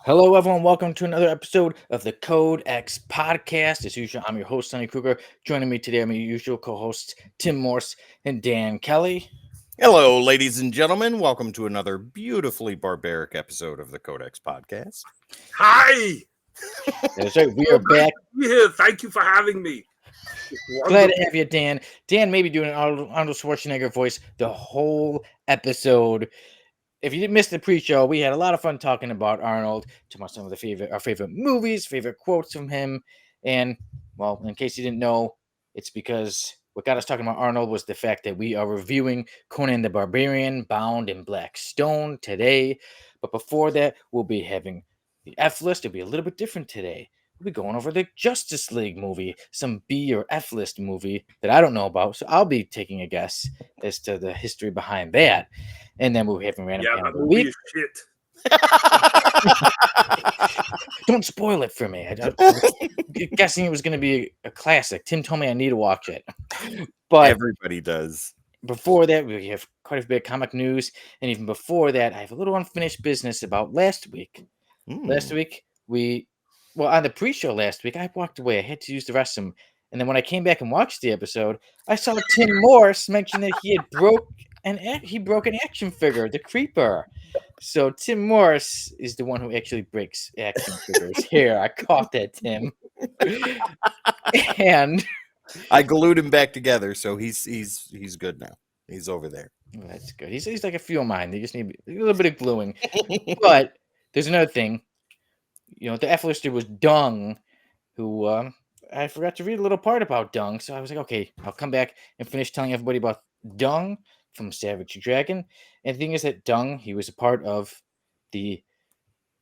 Hello, everyone. Welcome to another episode of the CODEX podcast. As usual, I'm your host, Sonny Kruger. Joining me today are my usual co-hosts, Tim Morse and Dan Kelly. Hello, ladies and gentlemen. Welcome to another beautifully barbaric episode of the Codex podcast. Hi. That's right. We are back. Yeah, thank you for having me. Glad to have you, Dan. Dan may be doing an Arnold Schwarzenegger voice the whole episode. If you didn't miss the pre-show, we had a lot of fun talking about Arnold, talking about some of our favorite movies, favorite quotes from him. And, well, in case you didn't know, it's because what got us talking about Arnold was the fact that we are reviewing Conan the Barbarian, Bound in Black Stone today. But before that, we'll be having the F list. It'll be a little bit different today. We'll be going over the Justice League movie, some B or F list movie that I don't know about. So I'll be taking a guess as to the history behind that. And then we'll be having random Yeah, panel that of the movie week. is shit. Don't spoil it for me. I'm guessing it was going to be a classic. Tim told me I need to watch it. But Everybody does. before that, we have quite a bit of comic news. And even before that, I have a little unfinished business about last week. Last week, on the pre-show last week, I walked away. I had to use the restroom. And then when I came back and watched the episode, I saw Tim Morse mention that he broke an action figure, the Creeper. So Tim Morse is the one who actually breaks action figures. Here, I caught that, Tim. And I glued him back together, so he's good now. He's over there. that's good. He's like a few of mine. They just need a little bit of gluing. But there's another thing. You know, the F-lister was Dung, who I forgot to read a little part about Dung. So I was like, okay, I'll come back and finish telling everybody about Dung from Savage Dragon. And the thing is that Dung, he was a part of the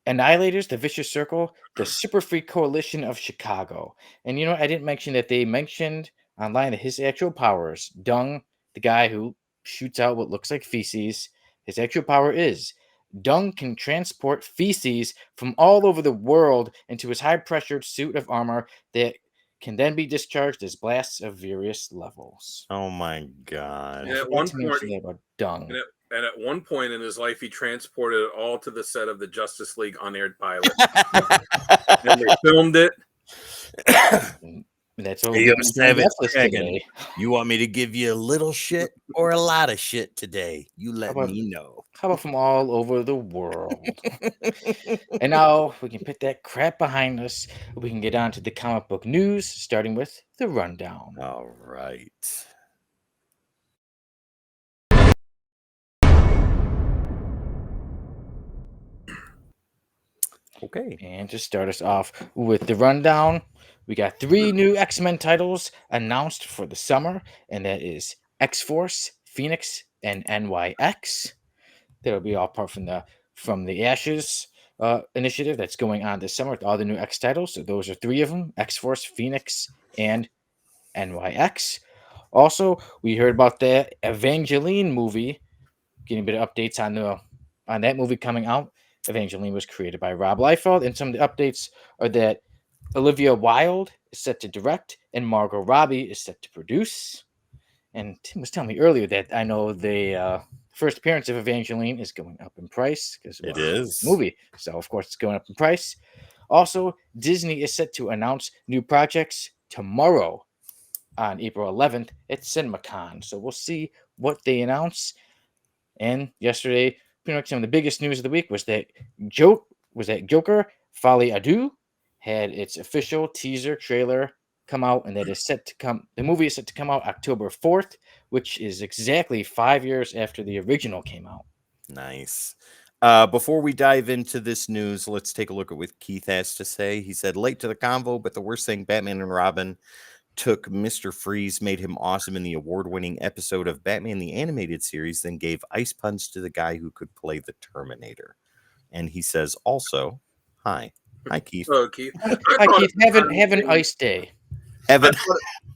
Annihilators, the Vicious Circle, the Super Free Coalition of Chicago. And you know, I didn't mention that they mentioned online that his actual powers, Dung, the guy who shoots out what looks like feces, his actual power is Dung can transport feces from all over the world into his high-pressured suit of armor that can then be discharged as blasts of various levels. Oh my god. And I at forgot one to mention point, that about Dung. and at one point in his life, he transported it all to the set of the Justice League unaired pilot. And they filmed it. And that's what Hey, we're yo, doing Savage Netflix Dragon. today. You want me to give you a little shit or a lot of shit today? You let about- me know. How about from all over the world? And now we can put that crap behind us. We can get on to the comic book news, starting with the rundown. All right. Okay. And to start us off with the rundown, we got 3 new X-Men titles announced for the summer, and that is X-Force, Phoenix, and NYX. That'll be all part from the Ashes initiative that's going on this summer with all the new X titles. So those are 3 of them: X-Force, Phoenix, and NYX. Also, we heard about the Avengelyne movie, getting a bit of updates on that movie coming out. Avengelyne was created by Rob Liefeld, and some of the updates are that Olivia Wilde is set to direct, and Margot Robbie is set to produce. And Tim was telling me earlier that I know the first appearance of Avengelyne is going up in price because It is. movie, so of course it's going up in price. Also, Disney is set to announce new projects tomorrow on April 11th at CinemaCon. So we'll see what they announce. And yesterday, pretty much some of the biggest news of the week was that Joker Folie A Deaux had its official teaser trailer come out, and that is set to come. The movie is set to come out October 4th, which is exactly 5 years after the original came out. Nice. Before we dive into this news, let's take a look at what Keith has to say. He said, late to the convo, but the worst thing, Batman and Robin took Mr. Freeze, made him awesome in the award-winning episode of Batman the Animated Series, then gave ice punch to the guy who could play the Terminator. And he says also, hi. Hi, Keith. Oh, Keith. Hi, Keith. Have an ice day. Evan.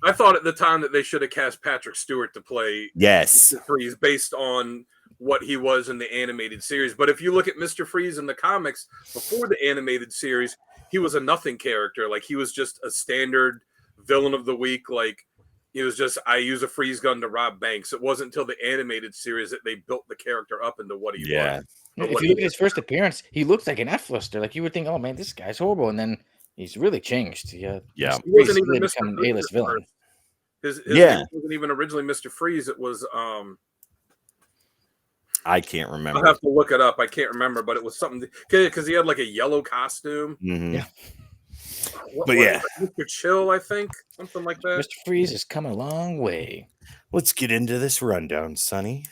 I thought at the time that they should have cast Patrick Stewart to play Yes. Mr. Freeze based on what he was in the animated series. But if you look at Mr. Freeze in the comics before the animated series, he was a nothing character. Like, he was just a standard villain of the week. Like, It was just I use a freeze gun to rob banks. It wasn't until the animated series that they built the character up into what he Yeah. was. Yeah, if you look at his first appearance, he looks like an F-lister. Like you would think, oh man, this guy's horrible, and then he's really changed. Yeah. He Mr. wasn't Freeze even really Mr. become an Freeze A-list at villain. first. His Yeah. name wasn't even originally Mr. Freeze. It was I can't I'll remember. have to look it up. I can't remember, but it was something because he had like a yellow costume. Mhm. Yeah. But yeah. Mr. Chill, I think, something like that. Mr. Freeze has come a long way. Let's get into this rundown, Sonny.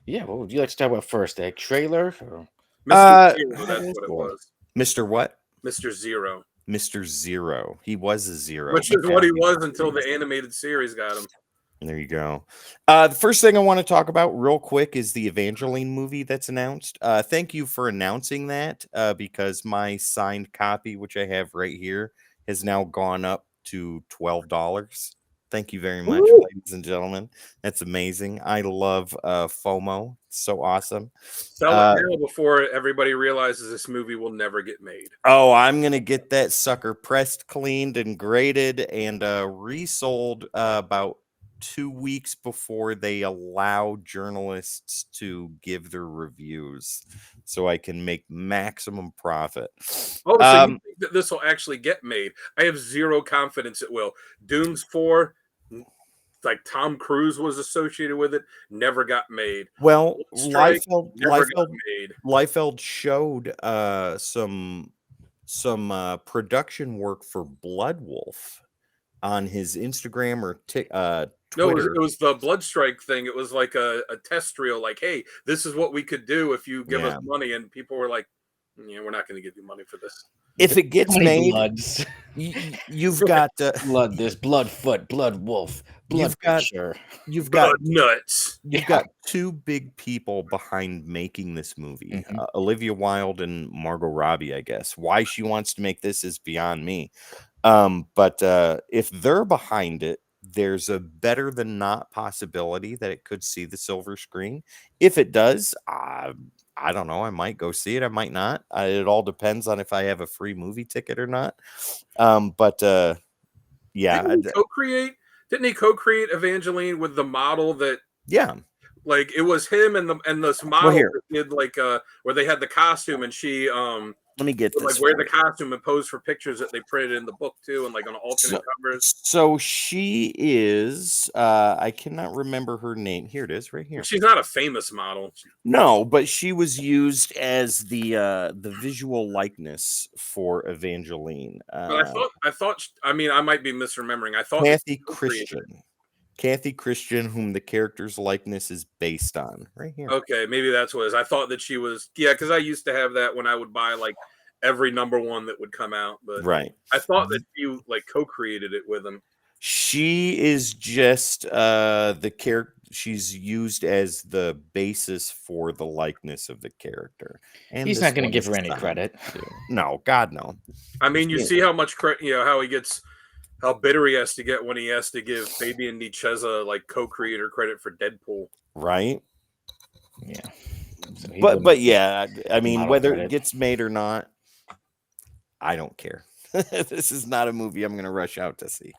Yeah, what would you like to talk about first? A trailer? Or... Mr. Zero, that's what it was. Mr. what? Mr. Zero. Mr. Zero. He was a zero. Which is what he was until the animated series got him. There you go. The first thing I want to talk about real quick is the Avengelyne movie that's announced. Thank you for announcing that because my signed copy, which I have right here, has now gone up to $12. Thank you very much, ladies and gentlemen. That's amazing. I love FOMO. It's so awesome. Sell it now before everybody realizes this movie will never get made. Oh, I'm going to get that sucker pressed, cleaned, and graded and resold about 2 weeks before they allow journalists to give their reviews so I can make maximum profit. Oh, so you think that this will actually get made? I have zero confidence it will. Dooms 4, like Tom Cruise was associated with it, never got made. Well, Strike, Liefeld showed some production work for Blood Wolf on his Instagram or Twitter. No, it was the Blood Strike thing. It was like a test reel, like, hey, this is what we could do if you give us money. And people were like, yeah, we're not going to give you money for this. If it gets made, bloods. You've got blood. There's Bloodfoot, Blood Wolf, Blood You've got nuts. You've got two big people behind making this movie, Olivia Wilde and Margot Robbie. I guess why she wants to make this is beyond me. But if they're behind it, there's a better than not possibility that it could see the silver screen. If it does, I don't know. I might go see it. I might not. It all depends on if I have a free movie ticket or not. Yeah. Didn't he co-create Avengelyne with the model that? Yeah. Like it was him and this model that did like where they had the costume and she let me get this. Like wear the costume and pose for pictures that they printed in the book too, and like on alternate covers. So she is. I cannot remember her name. Here it is, right here. She's not a famous model. No, but she was used as the visual likeness for Avengelyne. But I thought. I mean, I might be misremembering. I thought Kathy Christian, whom the character's likeness is based on, right here. Okay, maybe that's what it is. I thought that she was, because I used to have that when I would buy like every #1 that would come out. But I thought that you like co-created it with him. She is just the character. She's used as the basis for the likeness of the character. And he's not going to give her any credit. No, God, no. I mean, you see how much credit, how he gets. How bitter he has to get when he has to give Fabian Nicieza like co-creator credit for Deadpool, right? Yeah, so but yeah, I mean, whether it gets made or not, I don't care. This is not a movie I'm going to rush out to see.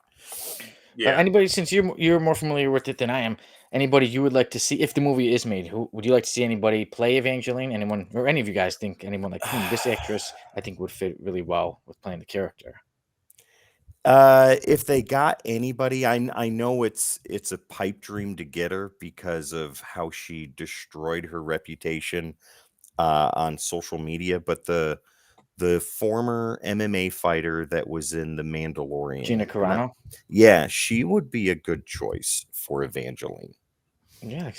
Yeah. Anybody, since you're more familiar with it than I am, anybody you would like to see if the movie is made? Who would you like to see? Anybody play Avengelyne? Anyone or any of you guys think anyone like this actress I think would fit really well with playing the character? If they got anybody, I know it's a pipe dream to get her because of how she destroyed her reputation on social media. But the former MMA fighter that was in The Mandalorian, Gina Carano, yeah, she would be a good choice for Avengelyne. Yeah,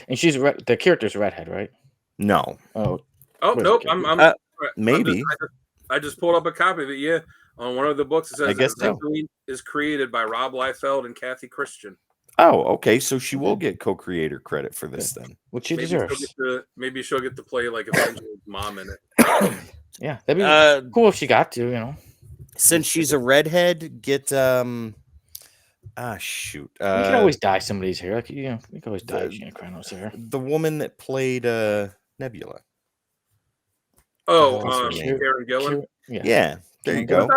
and she's the character's a redhead, right? No. Oh nope. I'm maybe. I just pulled up a copy of it. Yeah. On one of the books, it says Avengelyne is created by Rob Liefeld and Kathy Christian. Oh, okay. So she will get co-creator credit for this then. Which she deserves. Maybe she'll get to play like Avengelyne's mom in it. Yeah, that'd be cool if she got to, Since she's a redhead, get shoot. You can always dye somebody's hair. Like you can always dye Gina Carano's hair. The woman that played Nebula. Oh, Karen Gillan. Yeah. There you go.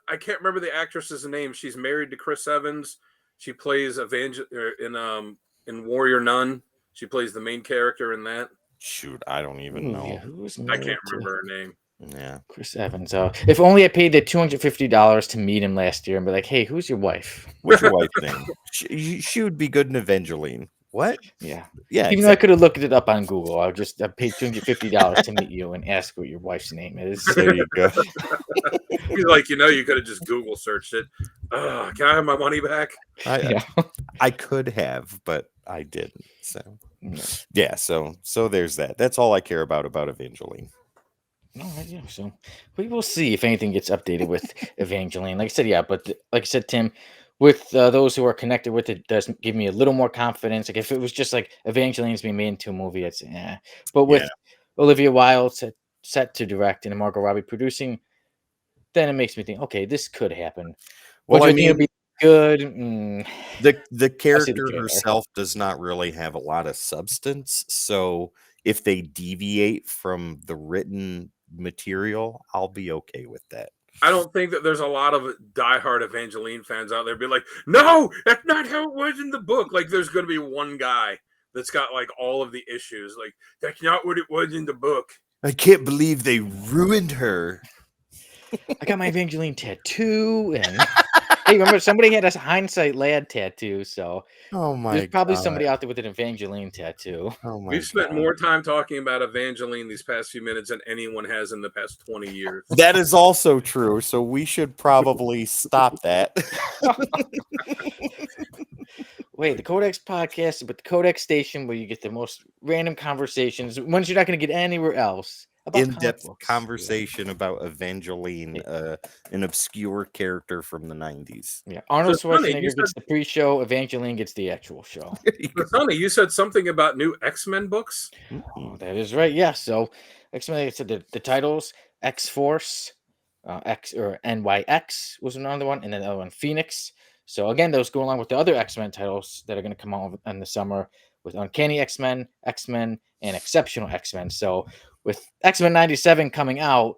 I can't remember the actress's name. She's married to Chris Evans. She plays in Warrior Nun. She plays the main character in that. Shoot, I don't even know. Yeah, who's I can't remember her name. Yeah. Chris Evans. If only I paid the $250 to meet him last year and be like, "Hey, who's your wife?" What's your wife's name? She would be good in Avengelyne. What? Yeah. Yeah, Even though I exactly. could have looked it up on Google, I paid $250 to meet you and ask what your wife's name is. There you go. He's like, you could have just Google searched it. Can I have my money back? Yeah. I could have, but I didn't. So No. yeah, so there's that. That's all I care about Avengelyne. All right, yeah. So we will see if anything gets updated with Avengelyne. Like I said, yeah, but like I said, Tim, with those who are connected with it, does give me a little more confidence. Like if it was just like Evangeline's being made into a movie, it's But with Olivia Wilde set to direct and Margot Robbie producing, then it makes me think, okay, this could happen. Well, But I do I think it'll mean, be good? the character trailer. herself does not really have a lot of substance. So if they deviate from the written material, I'll be okay with that. I don't think that there's a lot of diehard Evangeline fans out there be like, no, that's not how it was in the book. Like, there's going to be one guy that's got like all of the issues. Like, that's not what it was in the book. I can't believe they ruined her. I got my Evangeline tattoo, and hey, remember somebody had a hindsight lad tattoo, so there's probably somebody out there with an Evangeline tattoo. Oh my We've spent more time talking about Evangeline these past few minutes than anyone has in the past 20 years. That is also true, so we should probably stop that. Wait, the Codex podcast, but the Codex station where you get the most random conversations, ones you're not going to get anywhere else. About In-depth books. conversation about Avengelyne, an obscure character from the 90s. Yeah, Arnold So, Sonny, Schwarzenegger gets the pre-show. Evangeline gets the actual show. Sonny, you said something about new X-Men books? Oh, that is right. Yeah. So X-Men, like I said, the titles X-Force, X or NYX was another one, and then the other one Phoenix. So again, those go along with the other X-Men titles that are going to come out in the summer with Uncanny X-Men, X-Men, and Exceptional X-Men. So with X-Men 97 coming out,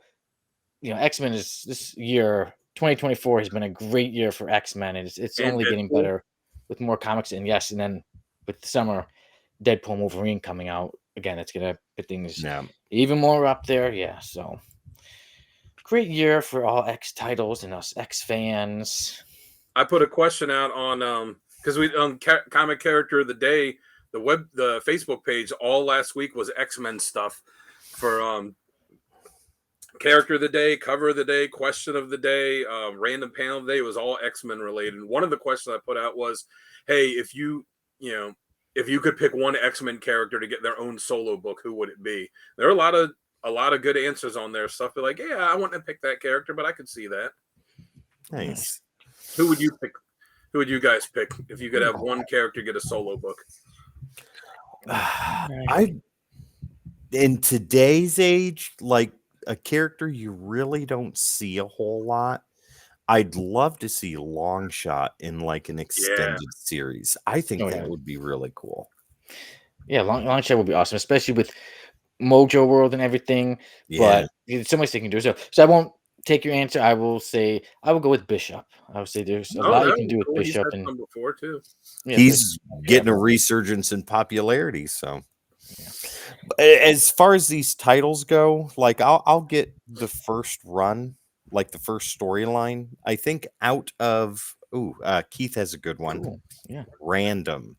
X-Men is this year, 2024 has been a great year for X-Men, and it's And only getting Deadpool. better with more comics. And yes, and then with the summer, Deadpool and Wolverine coming out again, it's gonna put things even more up there. Yeah, so great year for all X titles and us X fans. I put a question out on because we on Comic Character of the Day, the Facebook page. All last week was X-Men stuff for Character of the Day, Cover of the Day, Question of the Day, Random Panel of the Day. It was all X-Men related. One of the questions I put out was, hey, if you could pick one X-Men character to get their own solo book, who would it be? There are a lot of good answers on there. Stuff like, yeah, I wouldn't pick that character, but I could see that. Nice. Who would you pick? Who would you guys pick if you could have one character get a solo book? In today's age, like a character you really don't see a whole lot. I'd love to see Longshot in like an extended series. I think that would be really cool. Yeah, Longshot would be awesome, especially with Mojo World and everything. Yeah. But there's so much they can do. So I won't take your answer. I will say I will go with Bishop. I would say there's a lot you can do with Bishop. He's had some before too. Yeah, he's getting a resurgence in popularity. So as far as these titles go, like I'll get the first run, like the first storyline. I think out of Keith has a good one. Cool. Yeah. Random.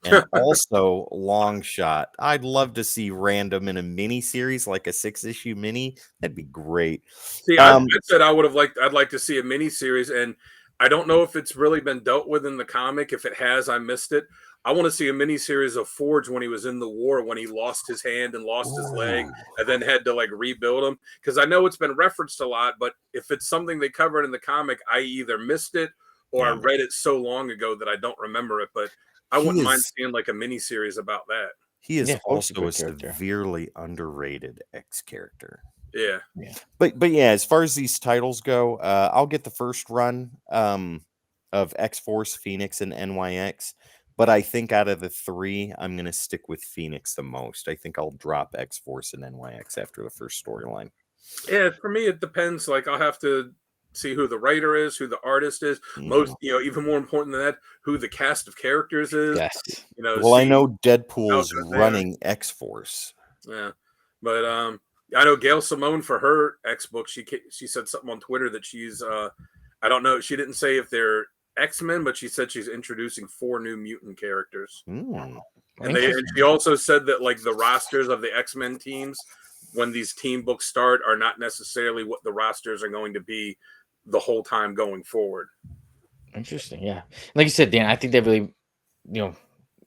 And also Longshot. I'd love to see Random in a mini series, like a 6-issue mini. That'd be great. See, I said I'd like to see a mini series, and I don't know if it's really been dealt with in the comic. If it has, I missed it. I want to see a mini series of Forge when he was in the war, when he lost his hand and lost his leg, and then had to like rebuild him. Because I know it's been referenced a lot, but if it's something they covered in the comic, I either missed it or I read it so long ago that I don't remember it. But I wouldn't mind seeing like a mini series about that. He is also a severely underrated X character. Yeah. But yeah, as far as these titles go, I'll get the first run of X-Force, Phoenix, and NYX. But I think out of the three, I'm going to stick with Phoenix the most. I think I'll drop X-Force and NYX after the first storyline. Yeah, for me, it depends. Like, I'll have to see who the writer is, who the artist is. Most, even more important than that, who the cast of characters is. Yes. Well, I know Deadpool's how good they running X-Force. Yeah, but I know Gail Simone for her X book. She said something on Twitter that she's I don't know. She didn't say if they're X-Men, but she said she's introducing 4 new mutant characters. Mm. And she also said that like the rosters of the X-Men teams, when these team books start, are not necessarily what the rosters are going to be the whole time going forward. Interesting. Yeah. Like you said, Dan, I think that really,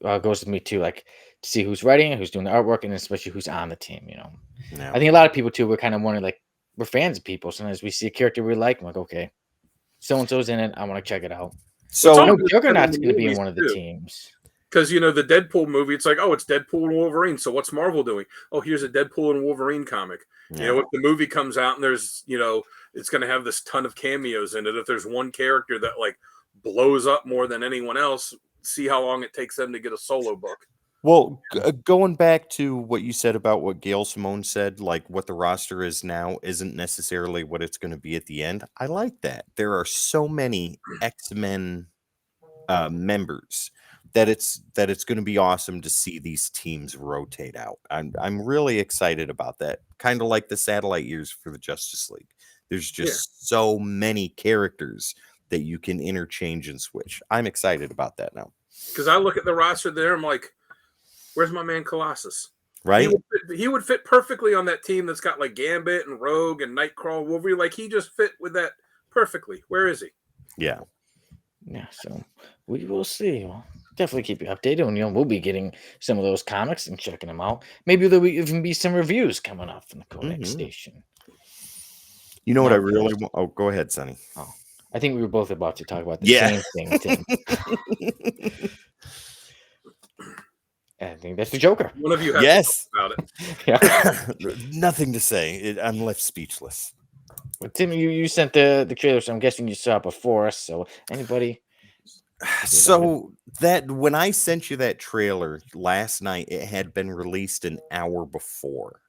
goes with me too. Like to see who's writing, who's doing the artwork, and especially who's on the team. Yeah. I think a lot of people too. We're kind of wondering, like, we're fans of people. Sometimes we see a character we like, I'm like, okay, so and so's in it. I want to check it out. So I know Juggernaut's going to be in one of the teams. Because, the Deadpool movie, it's like, oh, it's Deadpool and Wolverine. So what's Marvel doing? Oh, here's a Deadpool and Wolverine comic. Yeah. If the movie comes out and there's, it's going to have this ton of cameos in it. If there's one character that, like, blows up more than anyone else, see how long it takes them to get a solo book. Well, going back to what you said about what Gail Simone said, like what the roster is now isn't necessarily what it's going to be at the end. I like that. There are so many X-Men members that it's going to be awesome to see these teams rotate out. I'm really excited about that. Kind of like the satellite years for the Justice League. There's just so many characters that you can interchange and switch. I'm excited about that now. Because I look at the roster there, I'm like, where's my man Colossus? Right? He would fit perfectly on that team that's got like Gambit and Rogue and Nightcrawler, Wolverine. Like he just fit with that perfectly. Where is he? Yeah. Yeah. So we will see. We'll definitely keep you updated. And we'll be getting some of those comics and checking them out. Maybe there will even be some reviews coming up from the Codex station. You know what I really want? Oh, go ahead, Sonny. Oh, I think we were both about to talk about the same thing, Tim. I think that's the Joker. One of you has to talk about it. Yeah. Nothing to say. I'm left speechless. Well, Tim, you sent the trailer, so I'm guessing you saw it before us. So anybody? So that when I sent you that trailer last night, it had been released an hour before.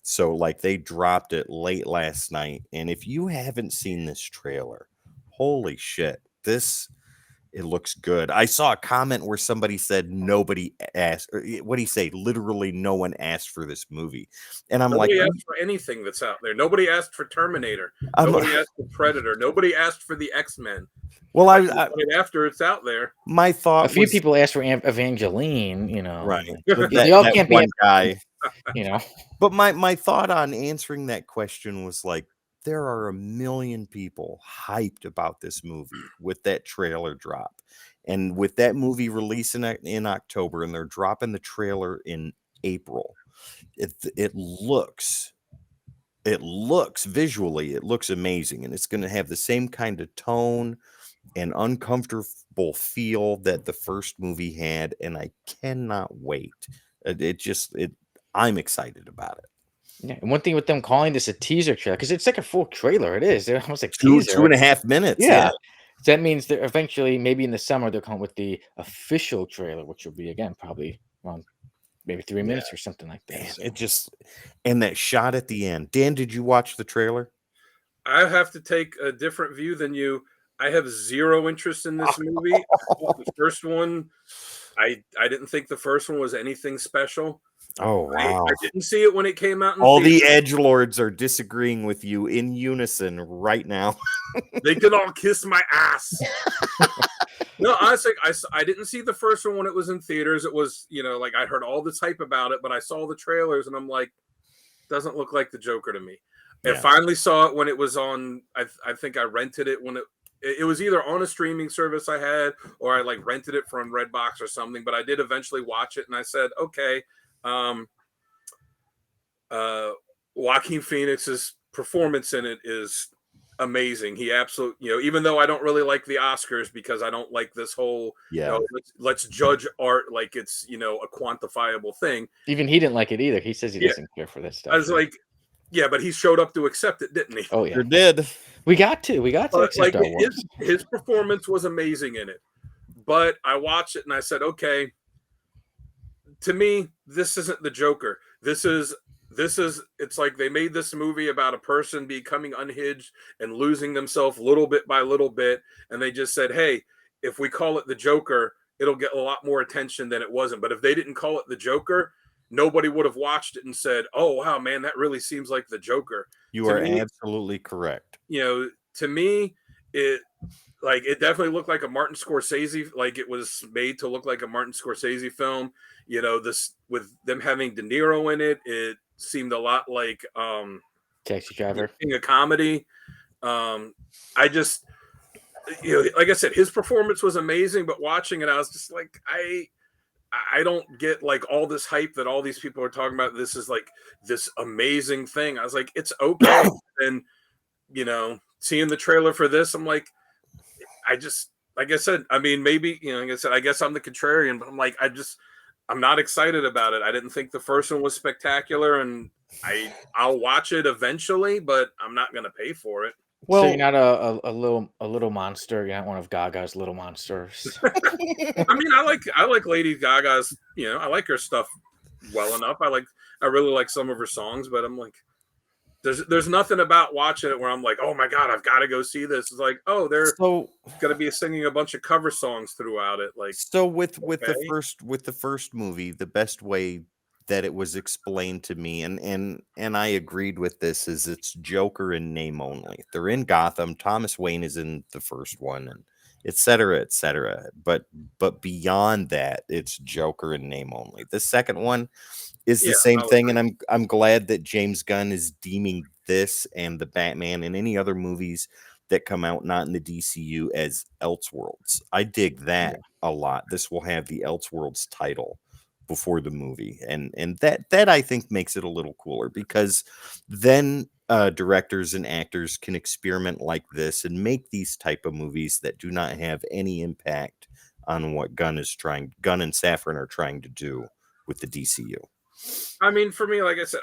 So like they dropped it late last night. And if you haven't seen this trailer, holy shit, it looks good. I saw a comment where somebody said nobody asked. What do you say? Literally, no one asked for this movie, and nobody asked for anything that's out there. Nobody asked for Terminator. Nobody asked for Predator. Nobody asked for the X-Men. Well, after it's out there, my thought. A few people asked for Avengelyne. Right? They all can't be one guy. But my thought on answering that question was like, there are a million people hyped about this movie with that trailer drop. And with that movie releasing in October and they're dropping the trailer in April, it looks visually, it looks amazing. And it's going to have the same kind of tone and uncomfortable feel that the first movie had. And I cannot wait. I'm excited about it. Yeah, and one thing with them calling this a teaser trailer, because it's like a full trailer. It is. They're almost like two teaser. 2.5 minutes. Yeah. So that means they're eventually, maybe in the summer, they'll come with the official trailer, which will be, again, probably around maybe 3 minutes or something like that. Man, so. And that shot at the end. Dan, did you watch the trailer? I have to take a different view than you. I have zero interest in this movie. The first one, I didn't think the first one was anything special. Oh, wow. I didn't see it when it came out. All the edgelords are disagreeing with you in unison right now. They can all kiss my ass. No, honestly, I didn't see the first one when it was in theaters. It was, like I heard all this hype about it, but I saw the trailers and I'm like, doesn't look like the Joker to me. I finally saw it when it was on. I think I rented it when it was either on a streaming service I had, or I like rented it from Redbox or something. But I did eventually watch it, and I said, okay. Joaquin Phoenix's performance in it is amazing. He absolutely, even though I don't really like the Oscars because I don't like this whole, let's judge art like it's, a quantifiable thing. Even he didn't like it either. He says he doesn't care for this stuff. I was like, yeah, but he showed up to accept it, didn't he? Oh yeah, sure did. We got to accept like our works. His performance was amazing in it. But I watched it and I said, okay, to me, this isn't the Joker. This is it's like they made this movie about a person becoming unhinged and losing themselves little bit by little bit, and they just said, hey, if we call it the Joker, it'll get a lot more attention than it wasn't. But if they didn't call it the Joker, nobody would have watched it and said, oh wow, man, that really seems like the Joker. You are absolutely correct. To me, it definitely looked like a Martin Scorsese, like it was made to look like a Martin Scorsese film. This with them having De Niro in it, it seemed a lot like Taxi Driver, a comedy. I just, like I said, his performance was amazing, but watching it, I was just like, I don't get like all this hype that all these people are talking about. This is like this amazing thing. I was like, it's okay. And seeing the trailer for this, I'm like, I just, like I said, I mean, maybe, like I said, I guess I'm the contrarian, but I'm like, I'm not excited about it. I didn't think the first one was spectacular, and I'll watch it eventually, but I'm not going to pay for it. Well, so you're not a little monster. You're not one of Gaga's little monsters. I mean, I like Lady Gaga's. I like her stuff well enough. I really like some of her songs, but I'm like, there's nothing about watching it where I'm like, oh my god, I've got to go see this. It's like, oh, they're going to be singing a bunch of cover songs throughout it. Like, so with the first movie, the best way that it was explained to me, and I agreed with this, is it's Joker in name only. They're in Gotham. Thomas Wayne is in the first one, and et cetera, et cetera. But beyond that, it's Joker in name only. The second one is the same thing, and I'm glad that James Gunn is deeming this and the Batman and any other movies that come out not in the DCU as Elseworlds. I dig that a lot. This will have the Elseworlds title before the movie, and that I think makes it a little cooler, because then directors and actors can experiment like this and make these type of movies that do not have any impact on what Gunn and Safran are trying to do with the DCU. I mean, for me, like I said,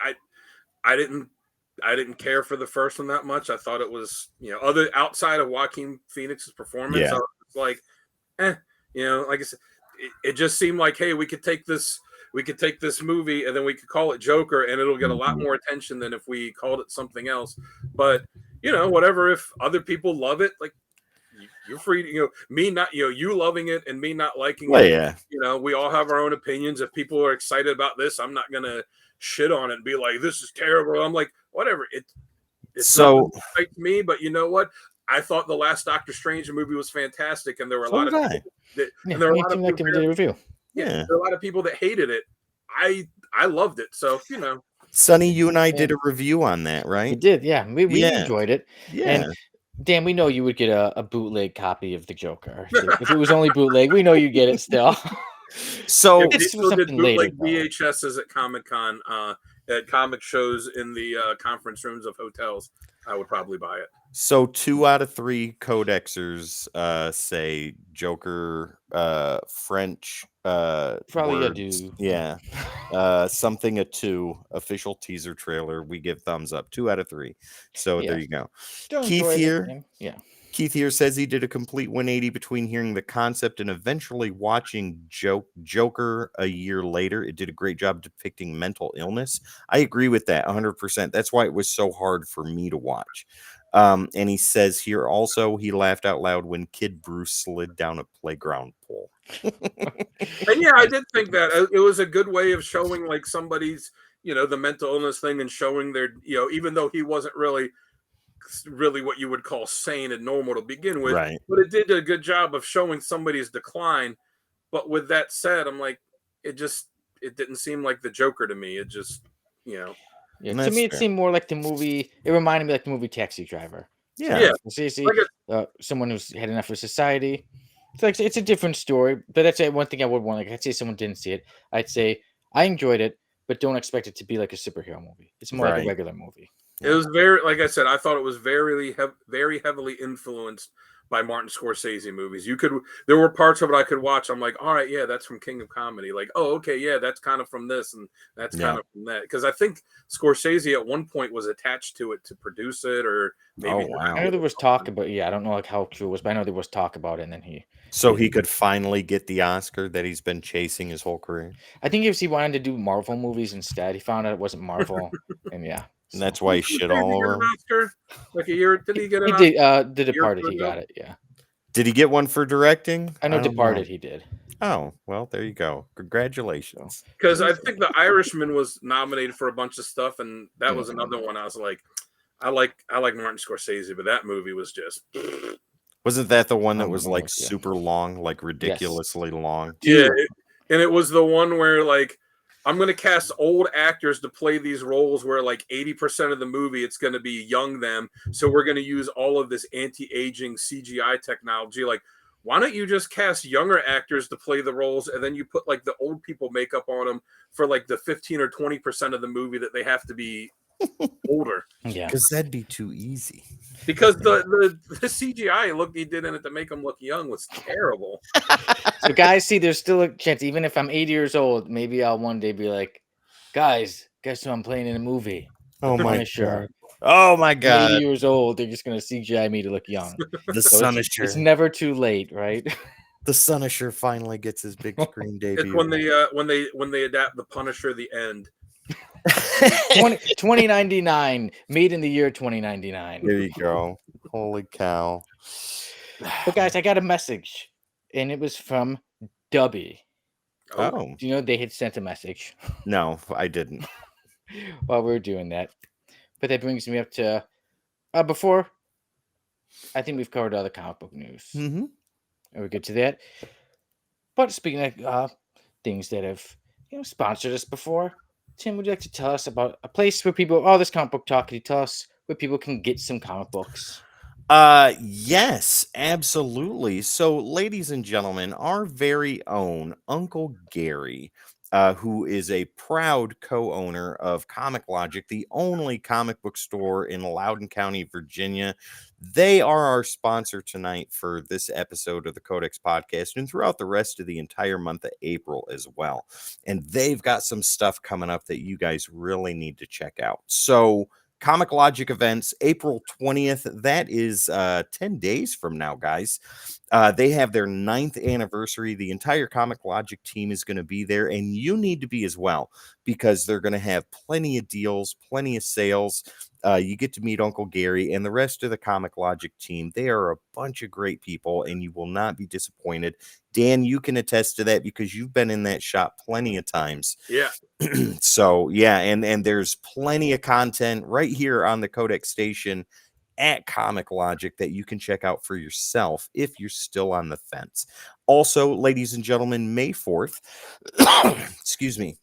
I didn't care for the first one that much. I thought it was, other outside of Joaquin Phoenix's performance, I was like, like I said, it just seemed like, hey, we could take this movie and then we could call it Joker, and it'll get a lot more attention than if we called it something else. But whatever, if other people love it, like, you're free to, me not, you loving it and me not liking it. Yeah. We all have our own opinions. If people are excited about this, I'm not going to shit on it and be like, this is terrible. I'm like, whatever. It's so not to me, but you know what? I thought the last Doctor Strange movie was fantastic, and there were a lot of people that, and there are a lot of people review. There are a lot of people that hated it. I loved it. So, Sonny, you and I did a review on that, right? We did, yeah. We enjoyed it. Yeah. And Dan, we know you would get a bootleg copy of the Joker. If it was only bootleg, we know you get it still. So it's something later. VHSs at Comic-Con, at comic shows in the conference rooms of hotels, I would probably buy it. So 2 out of 3 codexers say Joker, French Folie A words. Deaux. Yeah. Something a 2 official teaser trailer. We give thumbs up. 2 out of 3. So there you go. Keith here says he did a complete 180 between hearing the concept and eventually watching Joker a year later. It did a great job depicting mental illness. I agree with that 100%. That's why it was so hard for me to watch. And he says here also he laughed out loud when Kid Bruce slid down a playground pole. And yeah, I did think that it was a good way of showing like somebody's, the mental illness thing, and showing their, even though he wasn't really what you would call sane and normal to begin with, right? But it did a good job of showing somebody's decline. But with that said, I'm like, it didn't seem like the Joker to me. It just, Yeah, to me, it seemed more like the movie. It reminded me like the movie Taxi Driver. Yeah. Someone who's had enough of society. It's a different story, but that's one thing I would want. Like, I'd say someone didn't see it, I'd say I enjoyed it, but don't expect it to be like a superhero movie. It's more like a regular movie. It was very, like I said, I thought it was very, very heavily influenced by Martin Scorsese movies. There were parts of it I could watch. I'm like, all right, yeah, that's from King of Comedy. Like, oh, okay, yeah, that's kind of from this and that's kind of from that. Because I think Scorsese at one point was attached to it to produce it, or maybe. Oh, wow. I know there was talk about. Yeah, I don't know like how true it was, but I know there was talk about it, and then he. So he could finally get the Oscar that he's been chasing his whole career. I think if he wanted to do Marvel movies instead, he found out it wasn't Marvel, and yeah. And that's why he shit Did all he get over an him. Oscar? Like a year? Did he get an He Oscar? did. The Departed, he got it. Yeah, Did he get one for directing? I know don't Departed, he did. Oh, well, there you go. Congratulations. Because I think The Irishman was nominated for a bunch of stuff, and that was another one. I was like, I like Martin Scorsese, but that movie was just. Wasn't that the one that Oh, was like almost, yeah. super long, like ridiculously long? Yeah, and it was the one where like I'm gonna cast old actors to play these roles where like 80% of the movie it's gonna be young them, so we're gonna use all of this anti-aging CGI technology. Like, why don't you just cast younger actors to play the roles, and then you put like the old people makeup on them for like the 15 or 20% of the movie that they have to be older? Yeah, Because that'd be too easy. Because the CGI look he did in it to make him look young was terrible. so guys, see, there's still a chance. Even if I'm 80 years old, maybe I'll one day be like, guys, guess who I'm playing in a movie? Oh my Punisher. god. Oh my I'm 80 god. years old. They're just gonna CGI me to look young. The So it's Sunisher. never too late, right? The Sunisher finally gets his big screen debut. It's when they adapt the Punisher the end. 2099, made in the year 2099. There you go. Holy cow. But guys, I got a message, and it was from Dubby. Oh. Do you know they had sent a message No, I didn't. while we were doing that? But that brings me up to before. I think we've covered all the comic book news. Mm-hmm. Are we good to that? But speaking of things that have sponsored us before, Tim, would you like to tell us about a place where people, all this comic book talk, can you tell us where people can get some comic books? Yes, absolutely. So, ladies and gentlemen, our very own Uncle Gary, who is a proud co-owner of Comic Logic, the only comic book store in Loudoun County, Virginia. They are our sponsor tonight for this episode of the Codex podcast and throughout the rest of the entire month of April as well. And they've got some stuff coming up that you guys really need to check out. So, Comic Logic events, April 20th. That is 10 days from now, guys. They have their 9th anniversary. The entire Comic Logic team is going to be there, and you need to be as well because they're going to have plenty of deals, plenty of sales. You get to meet Uncle Gary and the rest of the Comic Logic team. They are a bunch of great people, and you will not be disappointed. Dan, you can attest to that because you've been in that shop plenty of times. Yeah. So, yeah, and there's plenty of content right here on the Codex station at Comic Logic that you can check out for yourself if you're still on the fence. Also, ladies and gentlemen, May 4th, excuse me,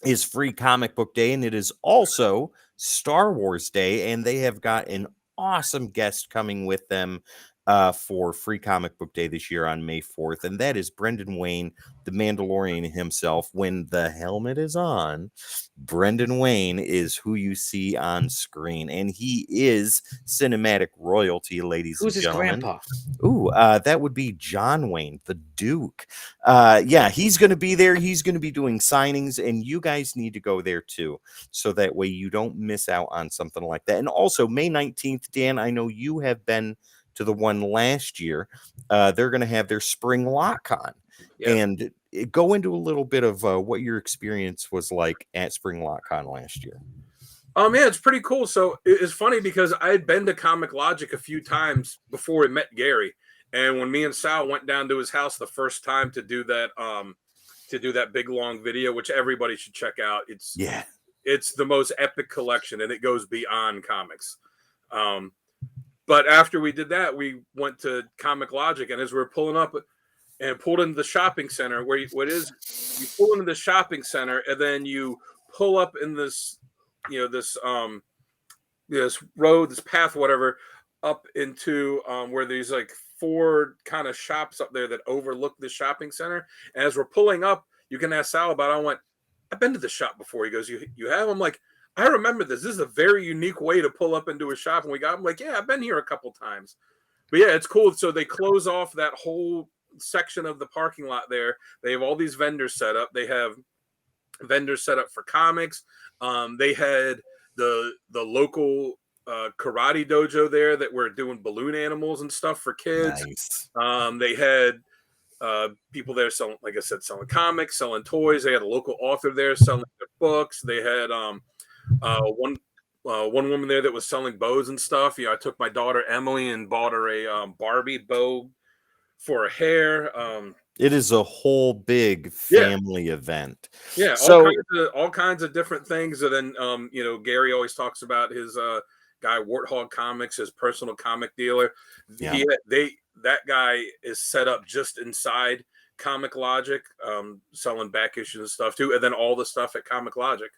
is Free Comic Book Day, and it is also Star Wars Day, and they have got an awesome guest coming with them for Free Comic Book Day this year on May 4th, and that is Brendan Wayne, the Mandalorian himself. When the helmet is on, Brendan Wayne is who you see on screen, and he is cinematic royalty, ladies Who's and his gentlemen. grandpa? Ooh, that would be John Wayne, the Duke. Yeah, he's going to be there. He's going to be doing signings, and you guys need to go there too, so that way you don't miss out on something like that. And also, May 19th, Dan, I know you have been to the one last year. They're going to have their Spring Lock Con. Yeah. And go into a little bit of what your experience was like at Spring Lock Con last year. Yeah, it's pretty cool. So it's funny because I had been to Comic Logic a few times before we met Gary, and when me and Sal went down to his house the first time to do that big long video, which everybody should check out. It's the most epic collection, and it goes beyond comics. But after we did that, we went to Comic Logic, and as we were pulling up and pulled into the shopping center, you pull into the shopping center, and then you pull up in this road, this path, whatever, up into where there's like 4 kind of shops up there that overlook the shopping center. And as we're pulling up, you can ask Sal about it. I went, I've been to the shop before. He goes, you have? I'm like, I remember this. This is a very unique way to pull up into a shop. And I'm like, yeah, I've been here a couple times. But yeah, it's cool. So they close off that whole section of the parking lot there. They have all these vendors set up. They have vendors set up for comics. They had the local karate dojo there that were doing balloon animals and stuff for kids. Nice. They had people there selling, like I said, selling comics, selling toys. They had a local author there selling their books. They had one woman there that was selling bows and stuff. I took my daughter Emily and bought her a Barbie bow for her hair. It is a whole big family event. Yeah, so all kinds of different things. And then Gary always talks about his guy Warthog Comics, his personal comic dealer. Yeah. That guy is set up just inside Comic Logic, selling back issues and stuff too, and then all the stuff at Comic Logic.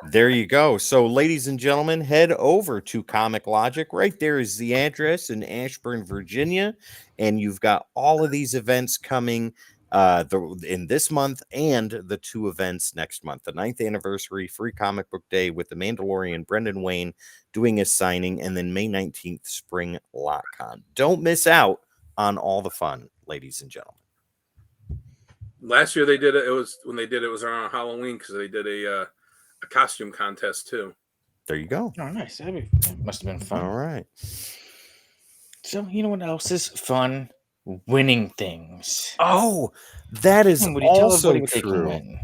There you go. So, ladies and gentlemen, head over to Comic Logic. Right there is the address in Ashburn, Virginia, and you've got all of these events coming in this month and the 2 events next month. The 9th anniversary Free Comic Book Day with the Mandalorian Brendan Wayne doing his signing, and then May 19th Spring LotCon. Don't miss out on all the fun, ladies and gentlemen. Last year they did it. It was around Halloween because they did a costume contest too. There you go. Oh, nice. That must have been fun. All right. So, you know what else is fun? Winning things. Oh, that is Would you tell also everybody what they can true. win?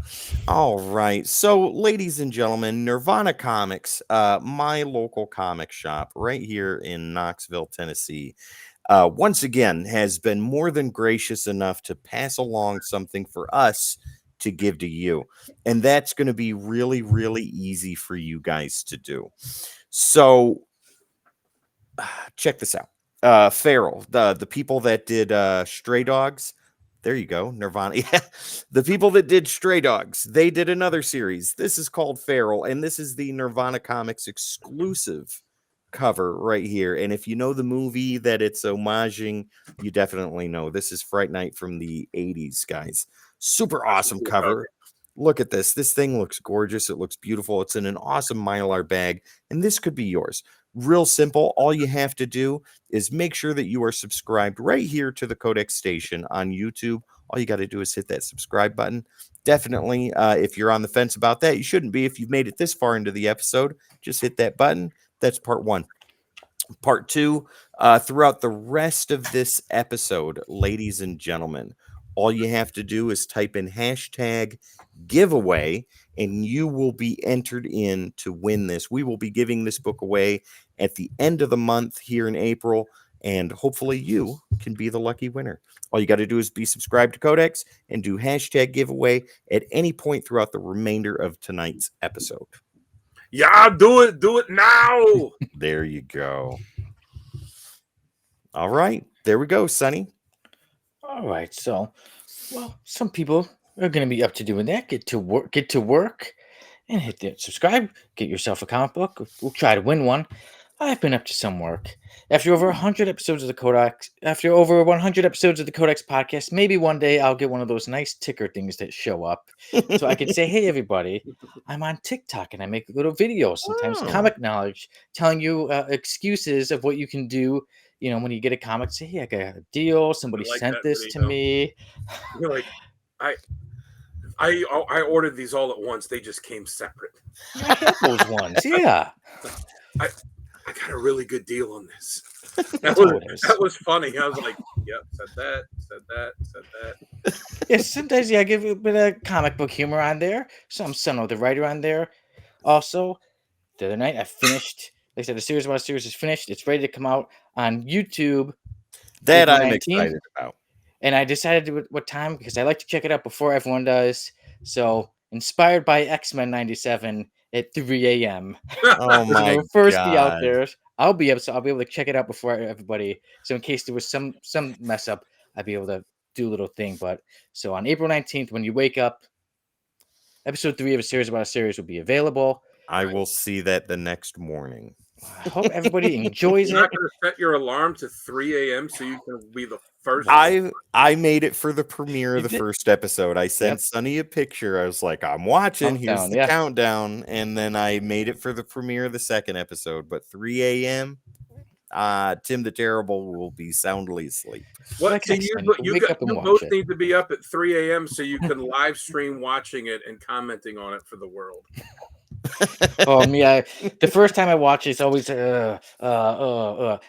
All right. So, ladies and gentlemen, Nirvana Comics, my local comic shop right here in Knoxville, Tennessee, once again has been more than gracious enough to pass along something for us to give to you. And that's going to be really, really easy for you guys to do. So check this out. Feral, the people that did Stray Dogs. There you go. Nirvana. Yeah. The people that did Stray Dogs, they did another series. This is called Feral, and this is the Nirvana Comics exclusive cover right here. And if you know the movie that it's homaging, you definitely know. This is Fright Night from the 80s, guys. Super awesome cover. Look at this. This thing looks gorgeous. It looks beautiful. It's in an awesome Mylar bag, and this could be yours. Real simple. All you have to do is make sure that you are subscribed right here to the Codex station on YouTube. All you got to do is hit that subscribe button. Definitely, if you're on the fence about that, you shouldn't be. If you've made it this far into the episode, just hit that button. That's part 1. Part 2, throughout the rest of this episode, ladies and gentlemen, all you have to do is type in hashtag giveaway, and you will be entered in to win this. We will be giving this book away at the end of the month here in April, and hopefully you can be the lucky winner. All you got to do is be subscribed to Codex and do hashtag giveaway at any point throughout the remainder of tonight's episode. Yeah, do it now. There you go. All right, there we go, Sonny. All right, so, well, some people are going to be up to doing that. Get to work, and hit the subscribe. Get yourself a comic book. We'll try to win one. I've been up to some work. After over 100 episodes of the Codex, podcast, maybe one day I'll get one of those nice ticker things that show up, so I can say, "Hey, everybody, I'm on TikTok and I make little videos, sometimes comic knowledge, telling you excuses of what you can do." When you get a comic, say, "Hey, I got a deal. Somebody sent this to me." You're like, I ordered these all at once. They just came separate. I have those ones, yeah. I got a really good deal on this. That was funny. I was like, "Yep, said that." Yeah, sometimes I give a bit of comic book humor on there. So I'm Sonny, the writer, on there. Also, the other night I finished. Like I said, the series about a series is finished. It's ready to come out on YouTube. That April I'm 19th. excited about. And I decided to what time because I like to check it out before everyone does. So, inspired by X-Men 97 at 3 a.m. Oh my It'll first God. be out there. I'll be able to check it out before everybody. So in case there was some mess up, I'd be able to do a little thing. But so on April 19th, when you wake up, episode 3 of a series about a series will be available. I will see that the next morning. I hope everybody enjoys You're it. not going to set your alarm to 3 a.m. so you can be the first. I made it for the premiere of You the did? first episode. I sent Sonny a picture. I was like, I'm watching. Here's Countdown, the yeah. countdown. And then I made it for the premiere of the second episode. But 3 a.m., Tim the Terrible will be soundly asleep. What? Like So X-Men, you can wake up and you watch both it. need to be up at 3 a.m. so you can live stream watching it and commenting on it for the world. Oh, me, the first time I watch it, it's always and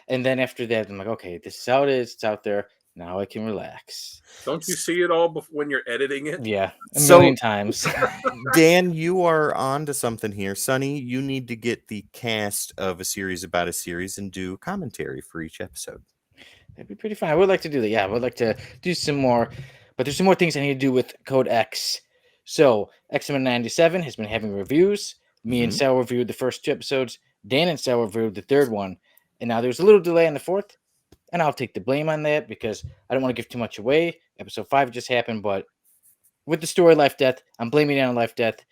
then after that, I'm like, okay, this is how it is. It's out there. Now I can relax. Don't you see it all when you're editing it? Yeah, a So- million times. Dan, you are on to something here. Sonny, you need to get the cast of a series about a series and do commentary for each episode. That'd be pretty fun. I would like to do that. Yeah, I would like to do some more, but there's some more things I need to do with CODEX. So X-Men 97 has been having reviews. Me and Sal reviewed the first 2 episodes. Dan and Sal reviewed the 3rd one. And now there's a little delay on the 4th. And I'll take the blame on that because I don't want to give too much away. Episode 5 just happened, but with the story Life Death, I'm blaming it on Life Death.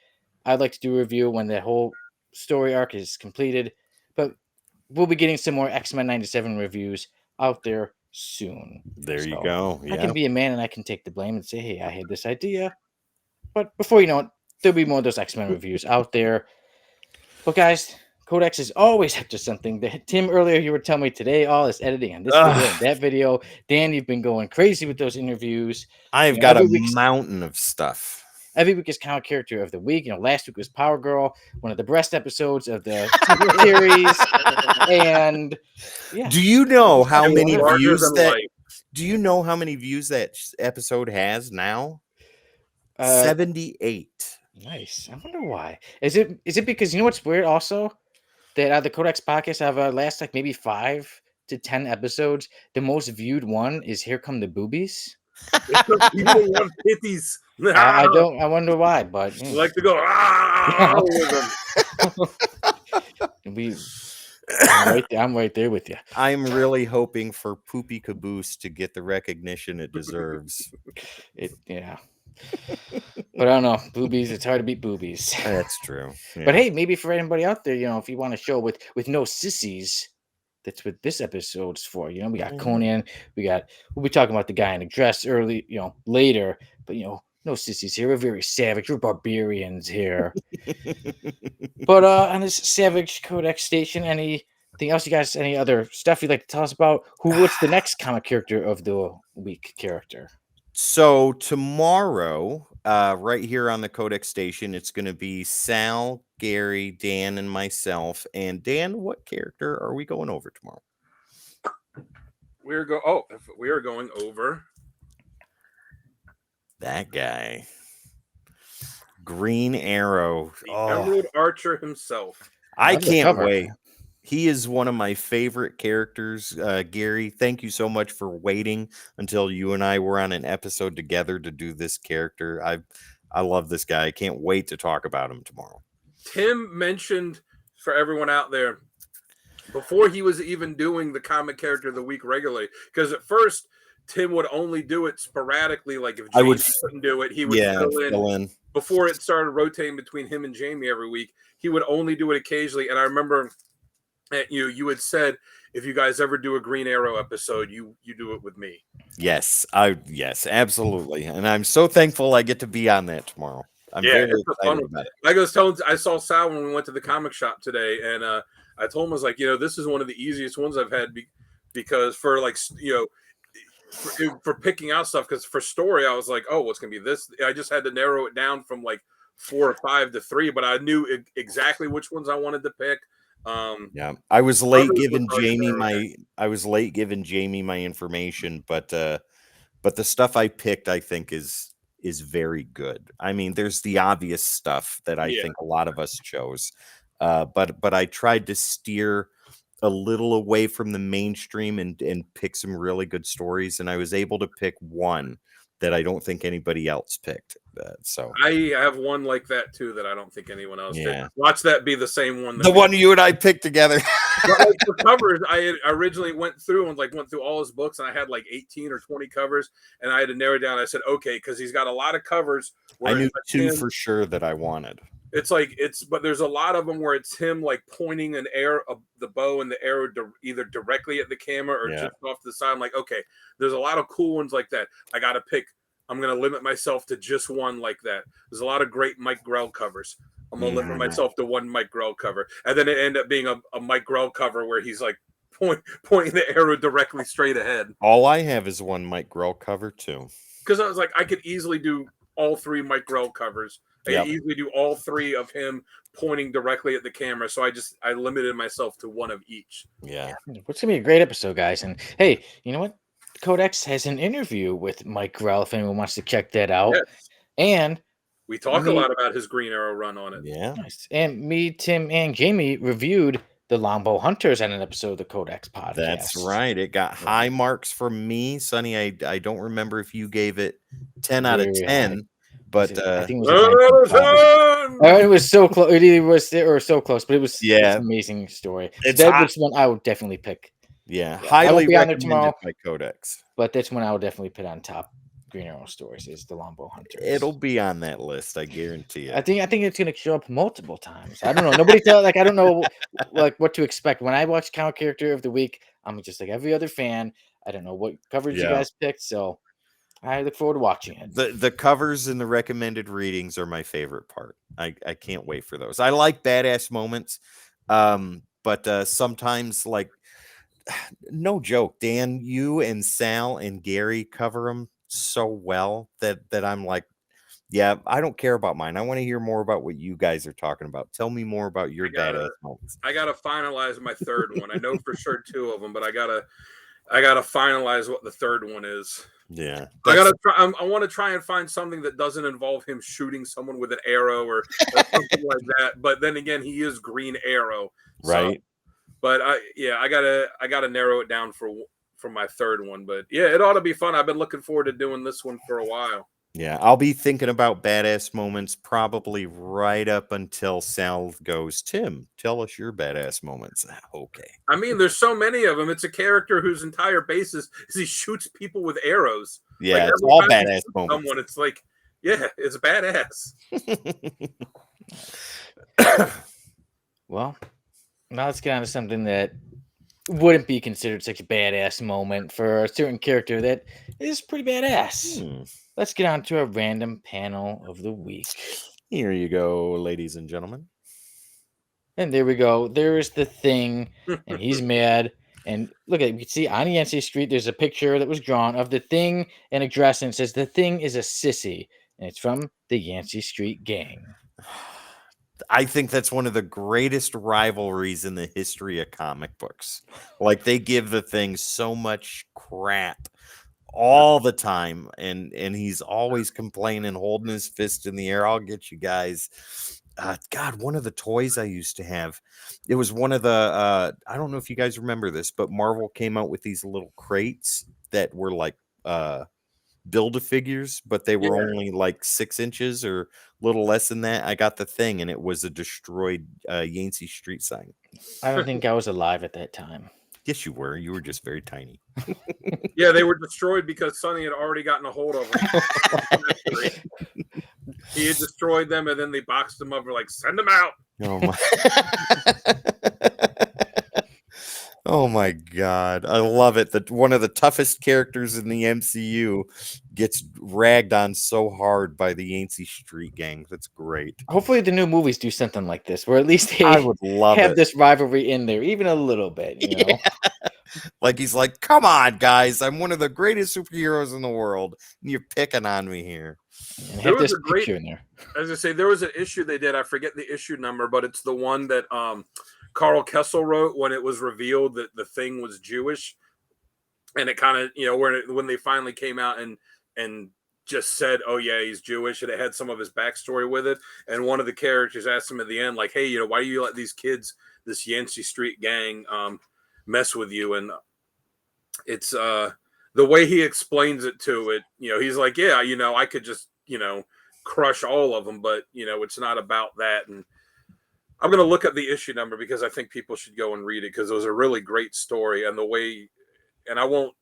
I'd like to do a review when the whole story arc is completed. But we'll be getting some more X-Men 97 reviews out there soon. There you So, go. I Yeah. can be a man and I can take the blame and say, hey, I had this idea. But before you know it, there'll be more of those X-Men reviews out there. But guys, Codex is always up to something. Tim, earlier you were telling me today, all this editing on this video and that video. Dan, you've been going crazy with those interviews. I've got a mountain of stuff. Every week is comic character of the week. Last week was Power Girl, one of the breast episodes of the series. And yeah. Do you know how It was many larger views than that? life. Do you know how many views that episode has now? 78. Nice. I wonder why. Is it because you know what's weird also? That the Codex podcast have last like maybe 5 to 10 episodes. The most viewed one is Here Come the Boobies. People want titties. I don't. I wonder why, but You like to go with them. I'm right there with you. I'm really hoping for Poopy Caboose to get the recognition it deserves. Yeah. But I don't know. Boobies, it's hard to beat boobies. That's true. Yeah. But hey, maybe for anybody out there, if you want a show with no sissies, that's what this episode's for. We got Conan, we'll be talking about the guy in the dress early, later, but no sissies here. We're very savage. We're barbarians here. But on this Savage Codex station, anything else you guys, any other stuff you'd like to tell us about? What's the next comic character of the week character? So tomorrow, right here on the Codex station, it's going to be Sal, Gary, Dan, and myself. And Dan, what character are we going over tomorrow? We are going over that guy, Green Arrow. the Emerald Archer himself. I can't wait. He is one of my favorite characters. Gary, thank you so much for waiting until you and I were on an episode together to do this character. I love this guy. I can't wait to talk about him tomorrow. Tim mentioned for everyone out there before he was even doing the comic character of the week regularly, because at first Tim would only do it sporadically. Like if Jamie couldn't do it, he would fill in. Before it started rotating between him and Jamie every week, he would only do it occasionally. And I remember you had said, if you guys ever do a Green Arrow episode, you do it with me. Yes, absolutely. And I'm so thankful I get to be on that tomorrow. I'm very excited about it. I saw Sal when we went to the comic shop today, and I told him, I was like, this is one of the easiest ones I've had because for for picking out stuff, because for story, I was like, oh, what's going to be this? I just had to narrow it down from like 4 or 5 to 3, but I knew exactly which ones I wanted to pick. I was late giving Jamie my information, but the stuff I picked, I think is very good. I mean, there's the obvious stuff that I think a lot of us chose, but I tried to steer a little away from the mainstream and pick some really good stories, and I was able to pick one that I don't think anybody else picked. So I have one like that too that I don't think anyone else did. Watch that be the same one. The one you and I picked together. The covers, I originally went through all his books, and I had like 18 or 20 covers, and I had to narrow down. I said, okay, because he's got a lot of covers. I knew 2 for sure that I wanted. But there's a lot of them where it's him like pointing the bow and the arrow either directly at the camera or just off to the side. I'm like, okay, there's a lot of cool ones like that. I got to pick. I'm going to limit myself to just one like that. There's a lot of great Mike Grell covers. I'm going to limit myself to one Mike Grell cover. And then it ended up being a Mike Grell cover where he's like pointing the arrow directly straight ahead. All I have is one Mike Grell cover too. Because I was like, I could easily do all 3 Mike Grell covers. I could easily do all 3 of him pointing directly at the camera. So I limited myself to one of each. Yeah. What's gonna be a great episode, guys? And hey, you know what? Codex has an interview with Mike Grell if anyone wants to check that out. Yes. And we talk a lot about his Green Arrow run on it. Yeah. Nice. And me, Tim, and Jamie reviewed the Longbow Hunters on an episode of the Codex podcast. That's right. It got high marks from me. Sonny, I don't remember if you gave it 10 out of 10, but I think it was so close. It either was or so close, but it's an amazing story. That's one I would definitely pick. Yeah, highly recommended by Codex. But that's one I would definitely put on top. Green Arrow stories is the Longbow Hunters. It'll be on that list, I guarantee it. I think it's gonna show up multiple times. I don't know. Nobody tell I don't know what to expect. When I watch Comic Character of the Week, I'm just like every other fan. I don't know what coverage you guys picked, so I look forward to watching it. The covers and the recommended readings are my favorite part. I can't wait for those. I like badass moments, but sometimes, like, no joke, Dan, you and Sal and Gary cover them so well that I'm like, yeah, I don't care about mine. I want to hear more about what you guys are talking about. Tell me more about your badass moments. I gotta finalize my third one. I know for sure 2 of them, but I gotta finalize what the third one is. Yeah, I want to try and find something that doesn't involve him shooting someone with an arrow or something like that. But then again, he is Green Arrow, right? But I gotta narrow it down for my third one. But yeah, it ought to be fun. I've been looking forward to doing this one for a while. Yeah, I'll be thinking about badass moments probably right up until Sal goes, Tim, tell us your badass moments. Okay. I mean, there's so many of them. It's a character whose entire basis is he shoots people with arrows. Yeah, like, it's all badass moments. Someone, it's like, yeah, it's badass. Well, now let's get on to something that wouldn't be considered such a badass moment for a certain character that is pretty badass. Let's get on to a random panel of the week. Here you go, ladies and gentlemen. And there we go. There is the Thing, and he's mad. And look at it. You can see on Yancey Street, there's a picture that was drawn of the Thing and a dress, and it says, "The Thing is a sissy." And it's from the Yancey Street Gang. I think that's one of the greatest rivalries in the history of comic books. Like, they give the Thing so much crap all the time, and he's always complaining, holding his fist in the air. I'll get you guys. God, one of the toys I used to have, it was one of the I don't know if you guys remember this, but Marvel came out with these little crates that were like Build-A-Figures, but they were only like 6 inches or a little less than that. I got the Thing, and it was a destroyed Yancey Street sign. I don't think I was alive at that time. Yes, you were. You were just very tiny. Yeah, they were destroyed because Sonny had already gotten a hold of them. He had destroyed them, and then they boxed them up. We're like, send them out. Oh my! Oh my God, I love it that one of the toughest characters in the MCU gets ragged on so hard by the Yancey Street Gang. That's great. Hopefully, the new movies do something like this, where at least they I would love have this rivalry in there, even a little bit. You know, yeah. Like he's like, "Come on, guys! I'm one of the greatest superheroes in the world, and you're picking on me here." And have this picture in there. As I say, there was an issue they did. I forget the issue number, but it's the one that Carl Kessel wrote when it was revealed that the Thing was Jewish, and it kind of, you know, when they finally came out and just said, "Oh yeah, he's Jewish," and it had some of his backstory with it. And one of the characters asked him at the end, like, "Hey, you know, why do you let these kids, this Yancey Street gang, mess with you?" And it's the way he explains it to it. You know, he's like, "Yeah, you know, I could just, you know, crush all of them, but you know, it's not about that." And I'm going to look at the issue number because I think people should go and read it because it was a really great story, and the way, and I won't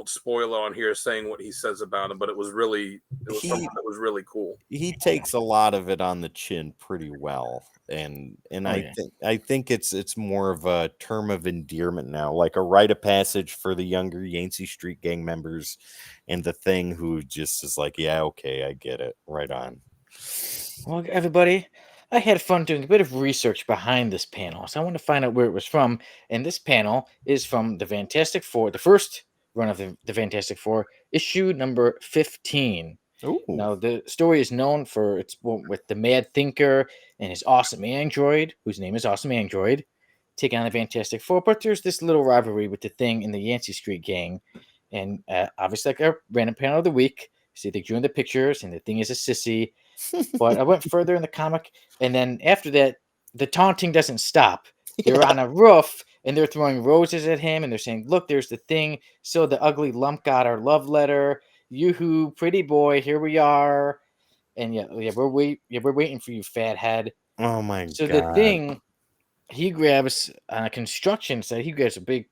spoil it on here saying what he says about him, but it was something that was really cool. He takes a lot of it on the chin pretty well, and I think it's more of a term of endearment now, like a rite of passage for the younger Yancey Street Gang members, and the Thing who just is like, yeah, okay, I get it, right on. Well, everybody, I had fun doing a bit of research behind this panel, so I want to find out where it was from. And this panel is from the Fantastic Four, the first run of the Fantastic Four, issue number 15. Ooh. Now, the story is known for its with the Mad Thinker and his awesome android, whose name is Awesome Android, taking on the Fantastic Four. But there's this little rivalry with the Thing and the Yancey Street Gang. And obviously, like our random panel of the week, see, they drew in the pictures, and the Thing is a sissy. But I went further in the comic, and then after that, the taunting doesn't stop. They're on a roof, and they're throwing roses at him, and they're saying, "Look, there's the Thing. So the ugly lump got our love letter. Yoo-hoo, pretty boy, here we are." And we're waiting for you, fathead. Oh my So god. the Thing, he grabs on a construction site. He grabs a big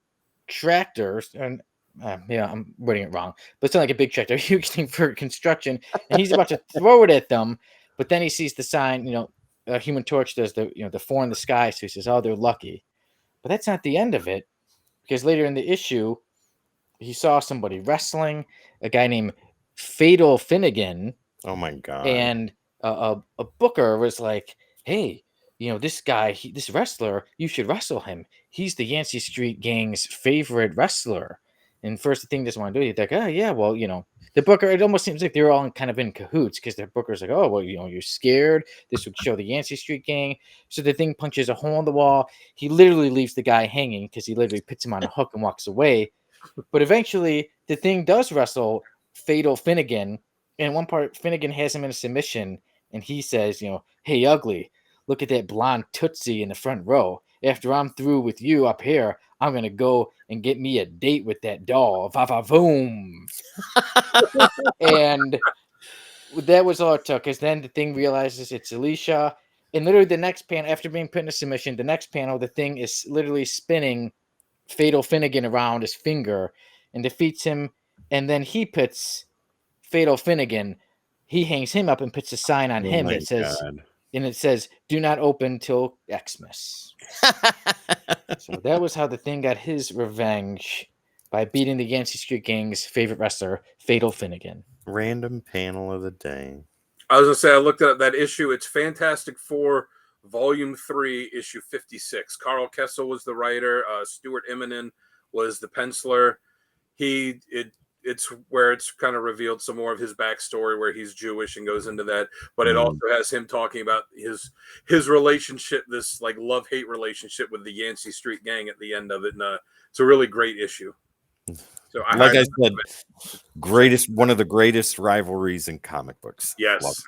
tractor, and I'm wording it wrong, but it's not like a big tractor, a huge thing for construction, and he's about to throw it at them, but then he sees the sign. Human Torch does the four in the sky, so he says, "Oh, they're lucky." But that's not the end of it, because later in the issue, he saw somebody wrestling, a guy named Fatal Finnegan, Oh my god. and a booker was like, "Hey, this guy, this wrestler, you should wrestle him. He's the Yancey Street Gang's favorite wrestler." And first, the Thing doesn't want to do it. He's like, "Oh yeah, well, the booker." It almost seems like they're all kind of in cahoots, because the booker's like, "Oh well, you're scared. This would show the Yancey Street Gang." So the Thing punches a hole in the wall. He literally leaves the guy hanging, because he literally puts him on a hook and walks away. But eventually, the Thing does wrestle Fatal Finnegan. And one part, Finnegan has him in a submission, and he says, "Hey, ugly, look at that blonde Tootsie in the front row. After I'm through with you up here, I'm going to go and get me a date with that doll. Va-va-voom." And that was all it took, because then the Thing realizes it's Alicia. And literally the next panel, after being put in a submission, the next panel, the Thing is literally spinning Fatal Finnegan around his finger and defeats him. And then he puts Fatal Finnegan, he hangs him up and puts a sign on him that says, and it says, "Do not open till Xmas." So that was how the Thing got his revenge, by beating the Yancey Street Gang's favorite wrestler, Fatal Finnegan. Random panel of the day. I was gonna say, I looked at that issue. It's Fantastic Four, Volume 3, Issue 56. Carl Kessel was the writer. Stuart Immonen was the penciler. It's where it's kind of revealed some more of his backstory, where he's Jewish and goes into that. But it also has him talking about his relationship, this like love-hate relationship with the Yancey Street Gang at the end of it. And it's a really great issue. So like I said, one of the greatest rivalries in comic books. Yes.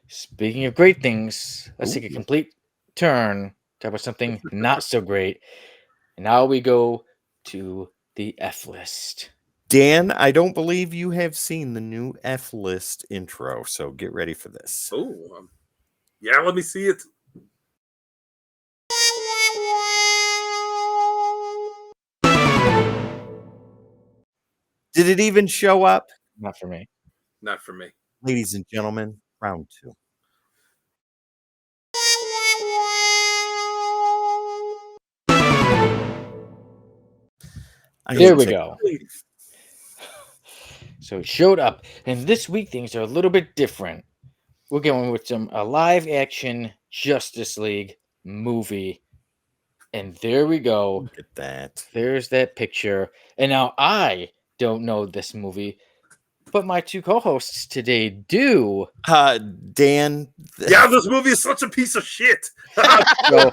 Speaking of great things, let's take a complete turn, talk about something not so great. And now we go to the F list. Dan, I don't believe you have seen the new F list intro, so get ready for this. Oh, yeah, let me see it. Did it even show up? Not for me. Not for me. Ladies and gentlemen, round 2. There we go. So it showed up, and this week things are a little bit different. We're going with a live action Justice League movie. And there we go. Look at that. There's that picture. And now I don't know this movie, but my two co-hosts today do. Dan. Yeah, this movie is such a piece of shit. So,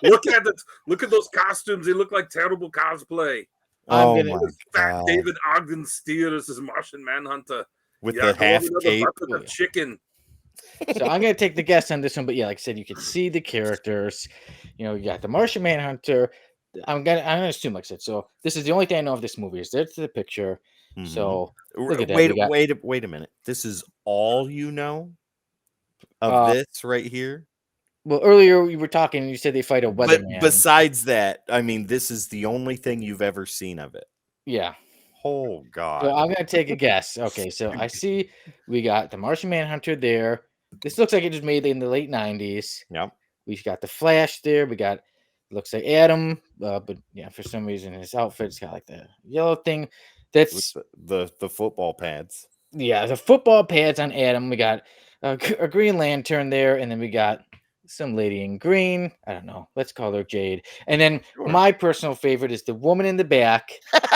look at it. Look at those costumes. They look like terrible cosplay. Oh my Fat God. David Ogden Stier is his Martian Manhunter. With the half cape. The chicken. So I'm going to take the guess on this one, but yeah, like I said, you can see the characters. You got the Martian Manhunter. I'm gonna assume, like I said. So this is the only thing I know of this movie. Is there's the picture. Mm-hmm. So look at that. Wait a minute. This is all you know of this right here? Well, earlier we were talking, and you said they fight a weatherman. But besides that, I mean, this is the only thing you've ever seen of it. Yeah. Oh God. So I'm gonna take a guess. Okay, so I see we got the Martian Manhunter there. This looks like it was made in the late 90s. Yep. We got the Flash there. We got, looks like Adam, but yeah, for some reason his outfit's got like the yellow thing. That's the football pads. Yeah, the football pads on Adam. We got a Green Lantern there, and then we got some lady in green. I don't know. Let's call her Jade. And then Sure. my personal favorite is the woman in the back.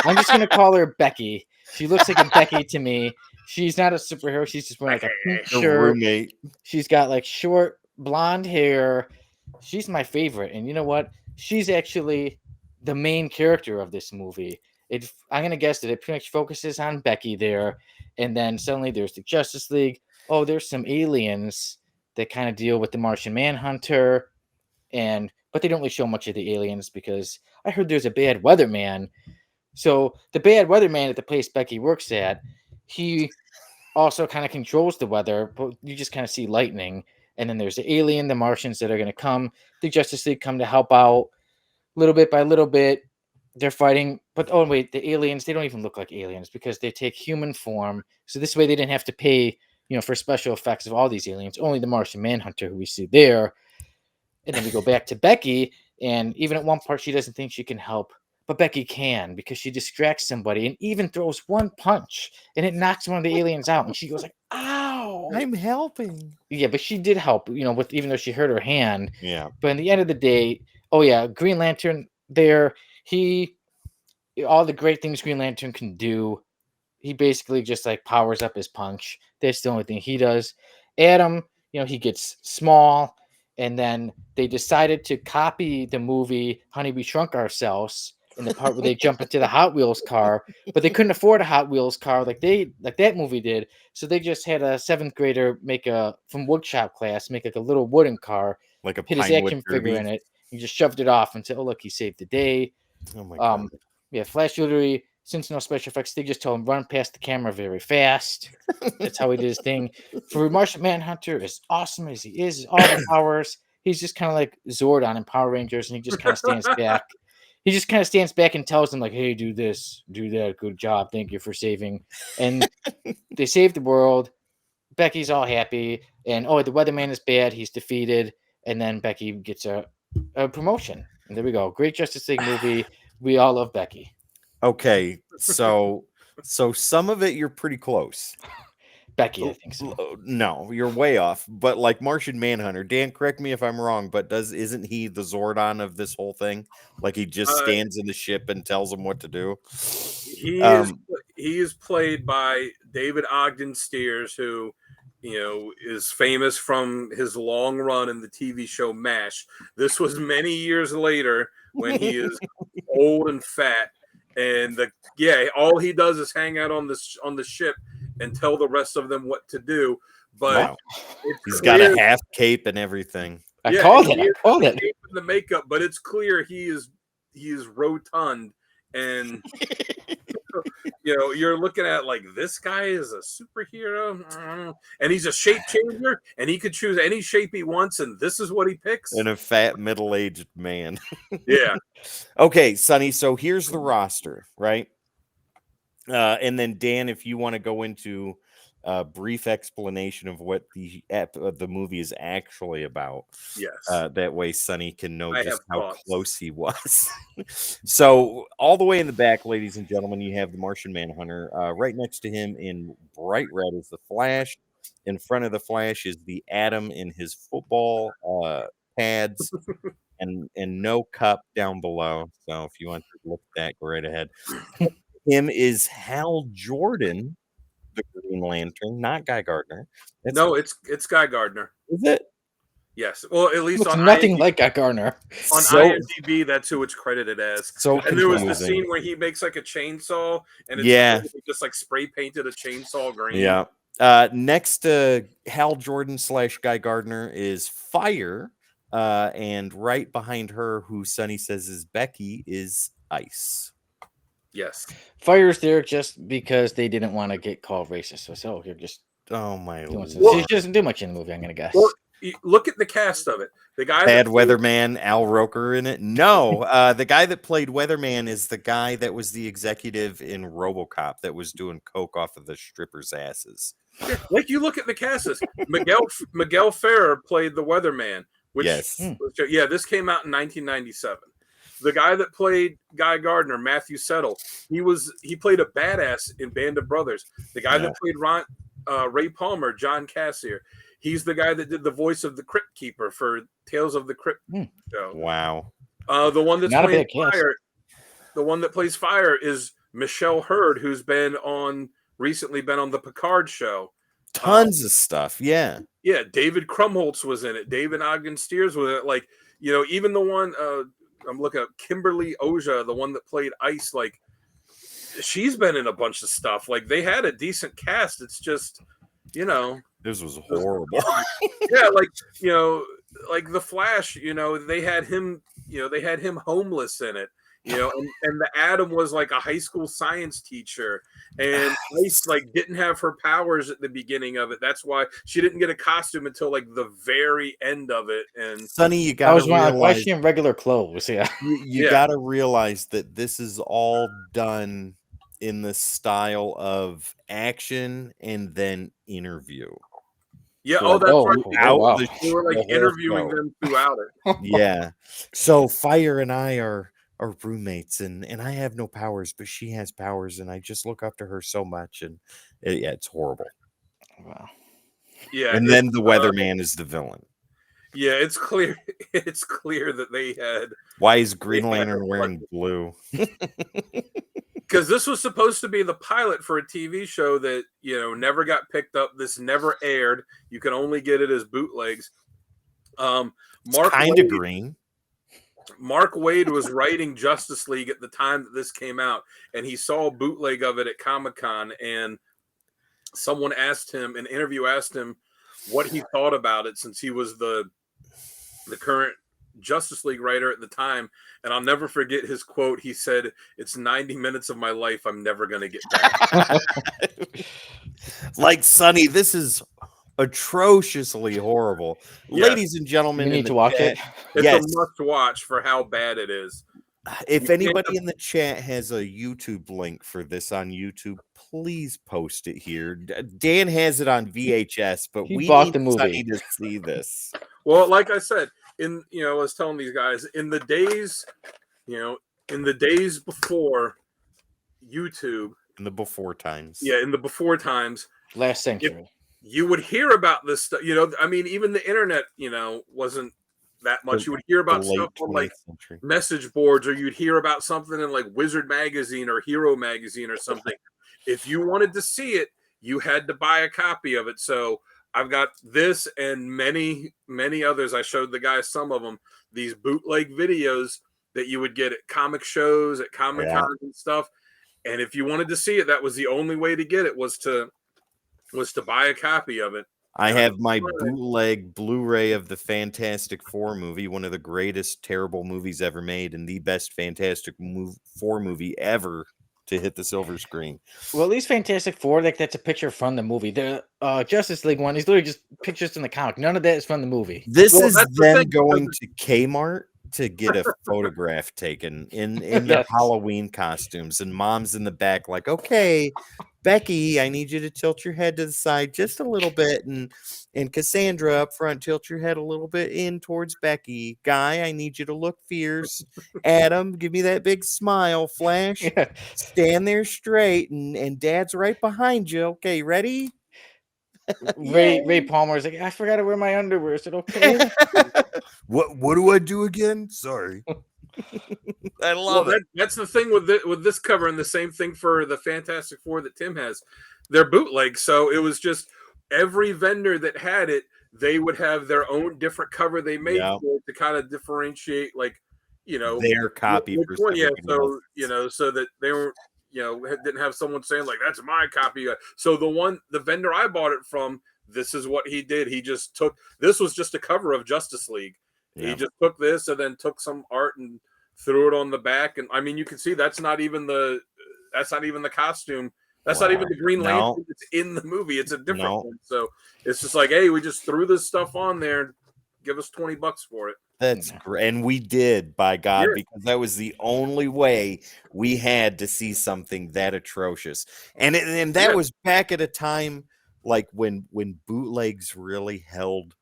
I'm just gonna call her Becky. She looks like a Becky to me. She's not a superhero. She's just wearing like a pink Her shirt. roommate. She's got like short blonde hair. She's my favorite. And you know what? She's actually the main character of this movie. I'm gonna guess that it pretty much focuses on Becky there, and then suddenly there's the Justice League. Oh, there's some aliens that kind of deal with the Martian Manhunter, but they don't really show much of the aliens because I heard there's a bad weatherman. So the bad weatherman at the place Becky works at, he also kind of controls the weather, but you just kind of see lightning. And then there's the alien, the Martians that are going to come. The Justice League come to help out little bit by little bit. They're fighting, but oh wait, the aliens, they don't even look like aliens because they take human form. So this way they didn't have to pay, for special effects of all these aliens. Only the Martian Manhunter who we see there. And then we go back to Becky, and even at one part she doesn't think she can help, but Becky can because she distracts somebody and even throws one punch and it knocks one of the aliens out, and she goes like, "Ow!" I'm helping. Yeah, but she did help, with even though she hurt her hand. Yeah. But in the end of the day, oh yeah, Green Lantern there, all the great things Green Lantern can do, he basically just like powers up his punch. That's the only thing he does. Adam, he gets small, and then they decided to copy the movie Honey, We Shrunk Ourselves in the part where they jump into the Hot Wheels car, but they couldn't afford a Hot Wheels car like that movie did. So they just had a 7th grader from woodshop class make like a little wooden car, Like a hit his Pinewood action figure Derby. in it. He just shoved it off and said, "Oh look, he saved the day." Oh my god. Yeah, Flash literally, since no special effects, they just told him run past the camera very fast. That's how he did his thing. For Martian Manhunter, as awesome as he is, all the powers, he's just kind of like Zordon in Power Rangers, and he just kind of stands back. He just kind of stands back and tells them like, "Hey, do this, do that, good job, thank you for saving." And they save the world. Becky's all happy, and the weatherman is bad. He's defeated, and then Becky gets a promotion. And there we go. Great Justice League movie. We all love Becky. Okay, so some of it you're pretty close. Becky, I think so. No, you're way off. But like Martian Manhunter, Dan, correct me if I'm wrong, but isn't he the Zordon of this whole thing? Like he just stands in the ship and tells them what to do. He is played by David Ogden Stiers, who is famous from his long run in the TV show MASH. This was many years later when he is old and fat, and all he does is hang out on the ship and tell the rest of them what to do. But wow. He's got a half cape and everything. I called it. Cape and the makeup, but it's clear he is rotund, and you're looking at like, this guy is a superhero, and he's a shape changer, and he could choose any shape he wants, and this is what he picks. And a fat middle-aged man. Yeah. Okay, Sonny. So here's the roster, right? And then Dan, if you want to go into a brief explanation of what the movie is actually about, yes, that way Sonny can know just how close he was. So all the way in the back, ladies and gentlemen, you have the Martian Manhunter. Right next to him in bright red is the Flash. In front of the Flash is the Atom in his football pads. And no cup down below. So if you want to look at that, go right ahead. Him is Hal Jordan, the Green Lantern, not Guy Gardner. It's Guy Gardner. Is it? Yes. Well, at least on nothing like Guy Gardner. On IMDb, that's who it's credited as. And there was the scene where he makes like a chainsaw, and it's just like spray painted a chainsaw green. Yeah. Next to Hal Jordan / Guy Gardner is Fire. And right behind her, who Sonny says is Becky, is Ice. Yes. Fire's there just because they didn't want to get called racist. So you're just my lord. She doesn't do much in the movie, I'm gonna guess. Well, look at the cast of it. The guy Bad Weatherman, Al Roker in it. No, the guy that played Weatherman is the guy that was the executive in RoboCop that was doing coke off of the strippers' asses. Like, you look at the cast. Miguel Ferrer played the Weatherman. Yes. This came out in 1997. The guy that played Guy Gardner, Matthew Settle, he played a badass in Band of Brothers. The guy that played Ray Palmer, John Cassier. He's the guy that did the voice of the Crypt Keeper for Tales of the Crypt show. Wow. The one that's Not a playing bad cast. Fire. The one that plays Fire is Michelle Hurd, who's recently been on the Picard show. Tons of stuff. Yeah. Yeah, David Krumholtz was in it. David Ogden Steers was in it. Like, even the one I'm looking at, Kimberly Oja, the one that played Ice, like, she's been in a bunch of stuff. Like, they had a decent cast. It's just, this was horrible. yeah, like the Flash, they had him homeless in it. And the Atom was like a high school science teacher, and Ice like didn't have her powers at the beginning of it. That's why she didn't get a costume until like the very end of it. And Sonny, you got to realize, why is she in regular clothes? Yeah, you got to realize that this is all done in the style of action and then interview. Yeah, So, that's right. Wow. They were like interviewing them throughout it. Yeah. So Fire and I are roommates, and I have no powers, but she has powers, and I just look up to her so much, and it's horrible. Wow. Yeah. And then the Weatherman is the villain. Yeah, it's clear. It's clear that they had. Why is Green Lantern wearing blue? Because this was supposed to be the pilot for a TV show that never got picked up. This never aired. You can only get it as bootlegs. Mark Kind of green. Mark Waid was writing Justice League at the time that this came out, and he saw a bootleg of it at Comic-Con, and an interview asked him what he thought about it, since he was the current Justice League writer at the time. And I'll never forget his quote. He said, "It's 90 minutes of my life I'm never going to get back." Like, Sonny, this is atrociously horrible. Yes. Ladies and gentlemen, You need to watch it. It's Yes. a must watch for how bad it is. If anybody in the chat has a YouTube link for this on YouTube, please post it here. Dan has it on VHS, but He we bought need the movie. Sonny to see this. Well, like I said, I was telling these guys, in the days before YouTube, In the before times. yeah, in the before times, Last century. you would hear about this stuff. I mean, even the internet, wasn't that much. You would hear about The late stuff on like 20th century. message boards, or you'd hear about something in like Wizard Magazine or Hero Magazine or something. If you wanted to see it, you had to buy a copy of it. So I've got this and many, many others. I showed the guys some of them, these bootleg videos that you would get at comic shows, at Comic-Con and stuff. And if you wanted to see it, that was the only way to get it, was to buy a copy of it. I have my bootleg Blu-ray of the Fantastic Four movie, one of the greatest terrible movies ever made, and the best Fantastic Four movie ever to hit the silver screen. Well, at least Fantastic Four, like, that's a picture from the movie. The Justice League one is literally just pictures from the comic. None of that is from the movie. This is that's the them thing, going to Kmart to get a photograph taken in their Yes. Halloween costumes, and mom's in the back like, "Okay, Becky, I need you to tilt your head to the side just a little bit, and Cassandra up front, tilt your head a little bit in towards Becky. Guy, I need you to look fierce. Adam, give me that big smile. Flash, Yeah. stand there straight, and Dad's right behind you. Okay, ready?" Ray Palmer's like, I forgot to wear my underwear. Is it okay? What do I do again? Sorry. I love it. That's the thing with this cover, and the same thing for the Fantastic Four that Tim has. They're bootleg, so it was just every vendor that had it, they would have their own different cover they made for it to kind of differentiate, like, their copy. which one, so that they weren't, didn't have someone saying like, that's my copy. So the vendor I bought it from, this is what he did. He just this was just a cover of Justice League. Yeah. He just took this and then took some art and threw it on the back. And I mean, you can see that's not even the costume. That's not even the Green Lantern that's in the movie. It's a different one. So it's just like, hey, we just threw this stuff on there. Give us $20 for it. That's great. And we did, by God, because that was the only way we had to see something that atrocious. And that was back at a time like when bootlegs really held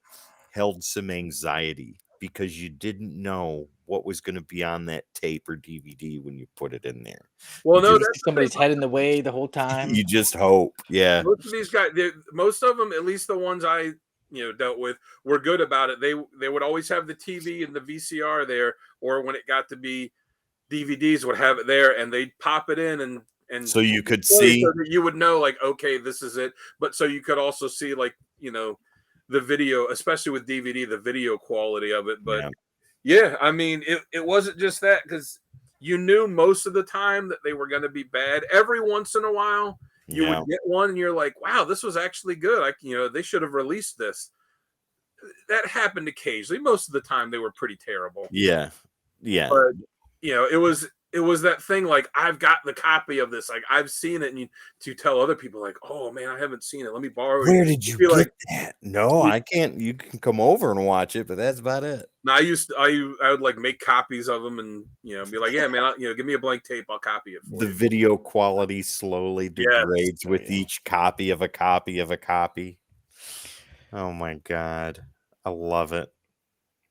some anxiety, because you didn't know what was going to be on that tape or DVD when you put it in there. Well, You no, just- that's the Somebody's thing. head in the way the whole time. You just hope, yeah. Most of these guys, most of them, at least the ones I dealt with, were good about it. They would always have the TV and the VCR there, or when it got to be DVDs, would have it there, and they'd pop it in and So you could so see. that you would know, like, okay, this is it. But so you could also see, like, the video, especially with DVD, the video quality of it. But yeah, I mean, it wasn't just that, because you knew most of the time that they were going to be bad. Every once in a while, you would get one, and you're like, wow, this was actually good. Like, they should have released this. That happened occasionally. Most of the time, they were pretty terrible. Yeah. But it was that thing, like, I've got the copy of this, like, I've seen it, and to tell other people, like, oh man, I haven't seen it, let me borrow it. Where did you get like, that? No, I can't. You can come over and watch it, but that's about it. Now I would like make copies of them, and be like, yeah man, give me a blank tape, I'll copy it for The you. video quality slowly degrades with each copy of a copy of a copy. Oh my god, I love it.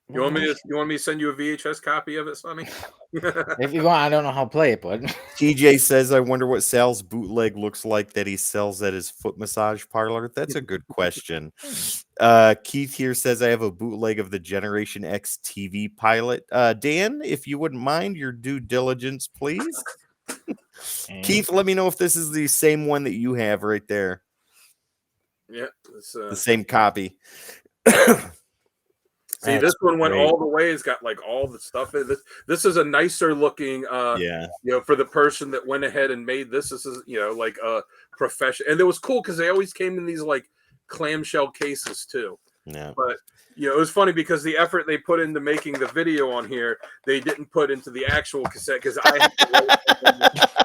You want me to send you a VHS copy of it, Sonny? If you want, I don't know how to play it, but TJ says, I wonder what Sal's bootleg looks like that he sells at his foot massage parlor. That's a good question. Keith here says, I have a bootleg of the Generation X TV pilot. Dan, if you wouldn't mind your due diligence, please. Keith, let me know if this is the same one that you have right there. Yeah, the same copy. See, this one went all the way. It's got like all the stuff in this. This is a nicer looking, for the person that went ahead and made this. This is, like a profession. And it was cool because they always came in these like clamshell cases too. Yeah. But, it was funny because the effort they put into making the video on here, they didn't put into the actual cassette, because I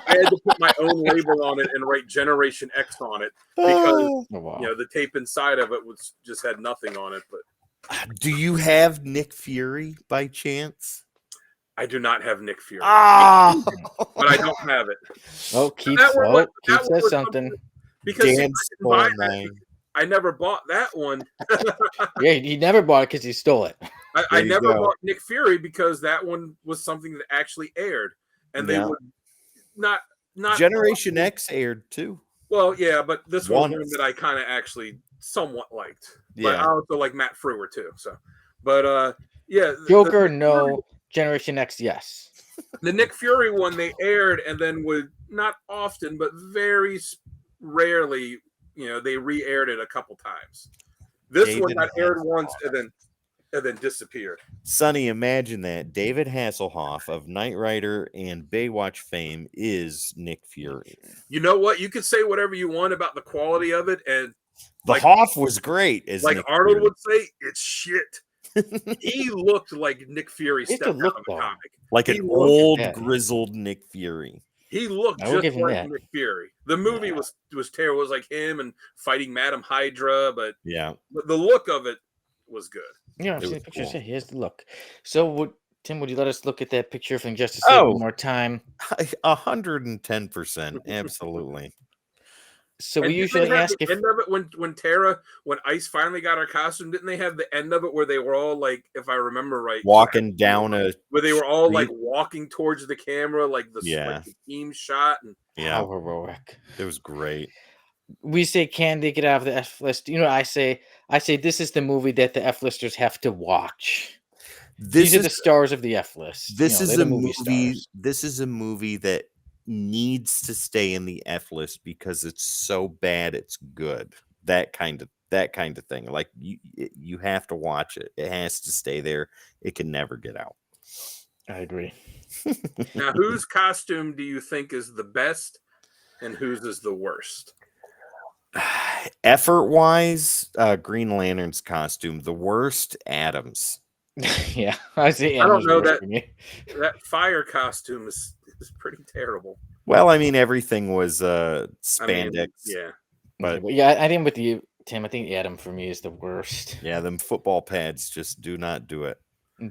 had to put my own label on it and write Generation X on it, because, the tape inside of it just had nothing on it. But do you have Nick Fury by chance? I do not have Nick Fury. But I don't have it. Oh, Keith says something. Because I never bought that one. Yeah, he never bought it because he stole it. I never bought Nick Fury because that one was something that actually aired. And they would not Generation X aired too. Well, yeah, but this was one that I kind of actually somewhat liked. Yeah. But I also like Matt Frewer too. So, but Joker, no. Generation X, yes. The Nick Fury one they aired, and then would not often, but very rarely, they re-aired it a couple times. This one got aired once and then disappeared. Sonny, imagine that. David Hasselhoff of Knight Rider and Baywatch fame is Nick Fury. You know what? You could say whatever you want about the quality of it, and the Hoff was great. As like Nick Arnold Fury would say, it's shit. He looked like Nick Fury stepped out of the comic. Like an old, grizzled Nick Fury. He looked just like Nick Fury. The movie was terrible. It was like him and fighting Madam Hydra, but the look of it was good. Yeah, I've seen the pictures. Cool. Here's the look. So, Tim, would you let us look at that picture from Justice League one more time? 110%, absolutely. So we usually ask if end of it when Ice finally got her costume, didn't they have the end of it where they were all like, if I remember right, walking down where they were all like walking towards the camera, like the team shot, and how heroic. It was great. We say, can they get out of the F list? I say this is the movie that the F listers have to watch. These are the stars of the F list. This is a movie. This is a movie that needs to stay in the F list because it's so bad it's good. That kind of thing. Like you have to watch it. It has to stay there. It can never get out. I agree. Now, whose costume do you think is the best and whose is the worst? Effort wise, Green Lantern's costume. The worst, Adams. Yeah, I see. I don't know that fire costume is pretty terrible. Well, I mean, everything was spandex. But I think with you, Tim, I think Adam for me is the worst. Yeah, them football pads just do not do it.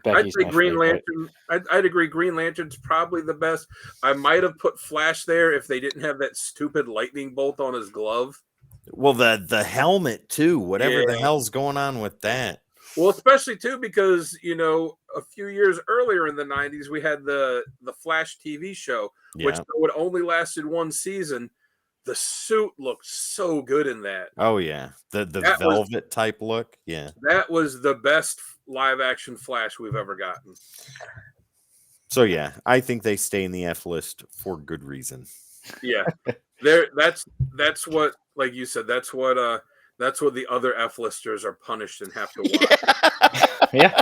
I'd say Green Lantern. I'd agree. Green Lantern's probably the best. I might have put Flash there if they didn't have that stupid lightning bolt on his glove. Well, the helmet too. Whatever the hell's going on with that. Well, especially too because a few years earlier in the '90s we had the Flash TV show, which Yeah. though it only lasted one season. The suit looked so good in that. Oh yeah, the That velvet type look. Yeah. That was the best live action Flash we've ever gotten. So yeah, I think they stay in the F list for good reason. Yeah, that's what, like you said, that's what the other F listers are punished and have to watch. Yeah.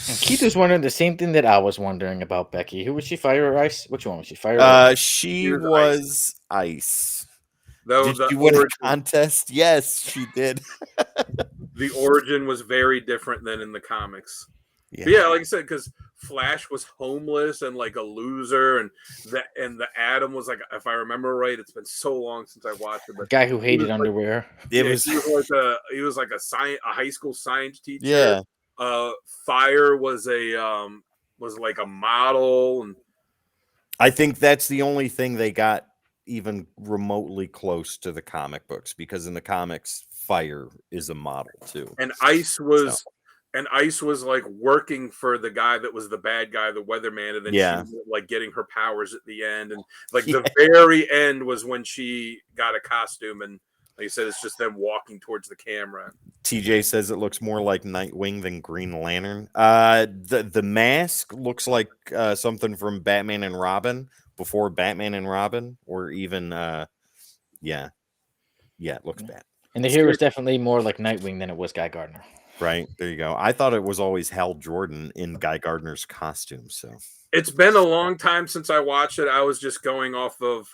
And Keith was wondering the same thing that I was wondering about Becky. Who was she, fire or ice? Which one was she, fire or ice? She was was ice. Though Did the she win a origin, contest? Yes, she did. the origin was very different than in the comics. Yeah. But yeah, like I said, because Flash was homeless and like a loser, and the Atom was like, if I remember right, it's been so long since I watched it. But Guy who hated underwear. he was like a high school science teacher. Yeah. Fire was like a model, and I think that's the only thing they got even remotely close to the comic books, because in the comics, Fire is a model too. and Ice was like working for the guy that was the bad guy, the weatherman, and then she was like getting her powers at the end, and like the very end was when she got a costume, and like you said, it's just them walking towards the camera. TJ says it looks more like Nightwing than Green Lantern. The mask looks like something from Batman and Robin, before Batman and Robin, or even it looks bad. And the hair was definitely more like Nightwing than it was Guy Gardner. Right, there you go. I thought it was always Hal Jordan in Guy Gardner's costume. So it's been a long time since I watched it. I was just going off of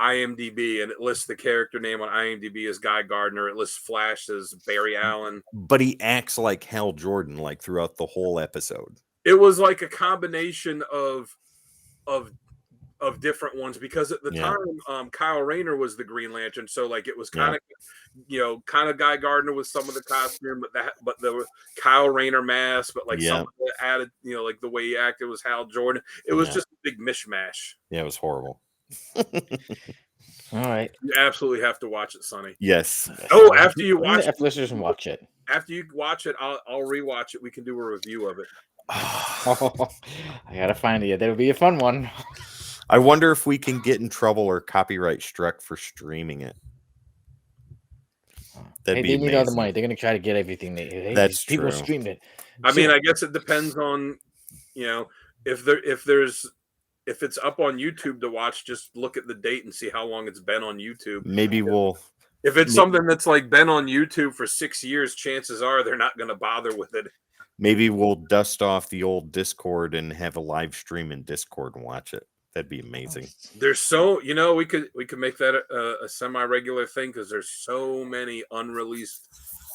IMDb, and it lists the character name on IMDb as Guy Gardner. It lists Flash as Barry Allen, but he acts like Hal Jordan like throughout the whole episode. It was like a combination of different ones, because at the time Kyle Rayner was the Green Lantern, so like it was kind of Guy Gardner with some of the costume, but the Kyle Rayner mask, but like some of the added, like the way he acted was Hal Jordan. It was just a big mishmash. Yeah, it was horrible. All right, you absolutely have to watch it, Sonny. Yes. Oh, after you watch it, listeners, and watch it. After you watch it, I'll rewatch it. We can do a review of it. I gotta find it. That'll be a fun one. I wonder if we can get in trouble or copyright struck for streaming it. They need all the money. They're gonna try to get everything. That's people true. streamed it. I mean, I guess it depends on, if it's up on YouTube to watch, just look at the date and see how long it's been on YouTube. Maybe if it's something that's like been on YouTube for 6 years, chances are they're not going to bother with it. Maybe we'll dust off the old Discord and have a live stream in Discord and watch it. That'd be amazing. There's so, we could make that a semi-regular thing, because there's so many unreleased.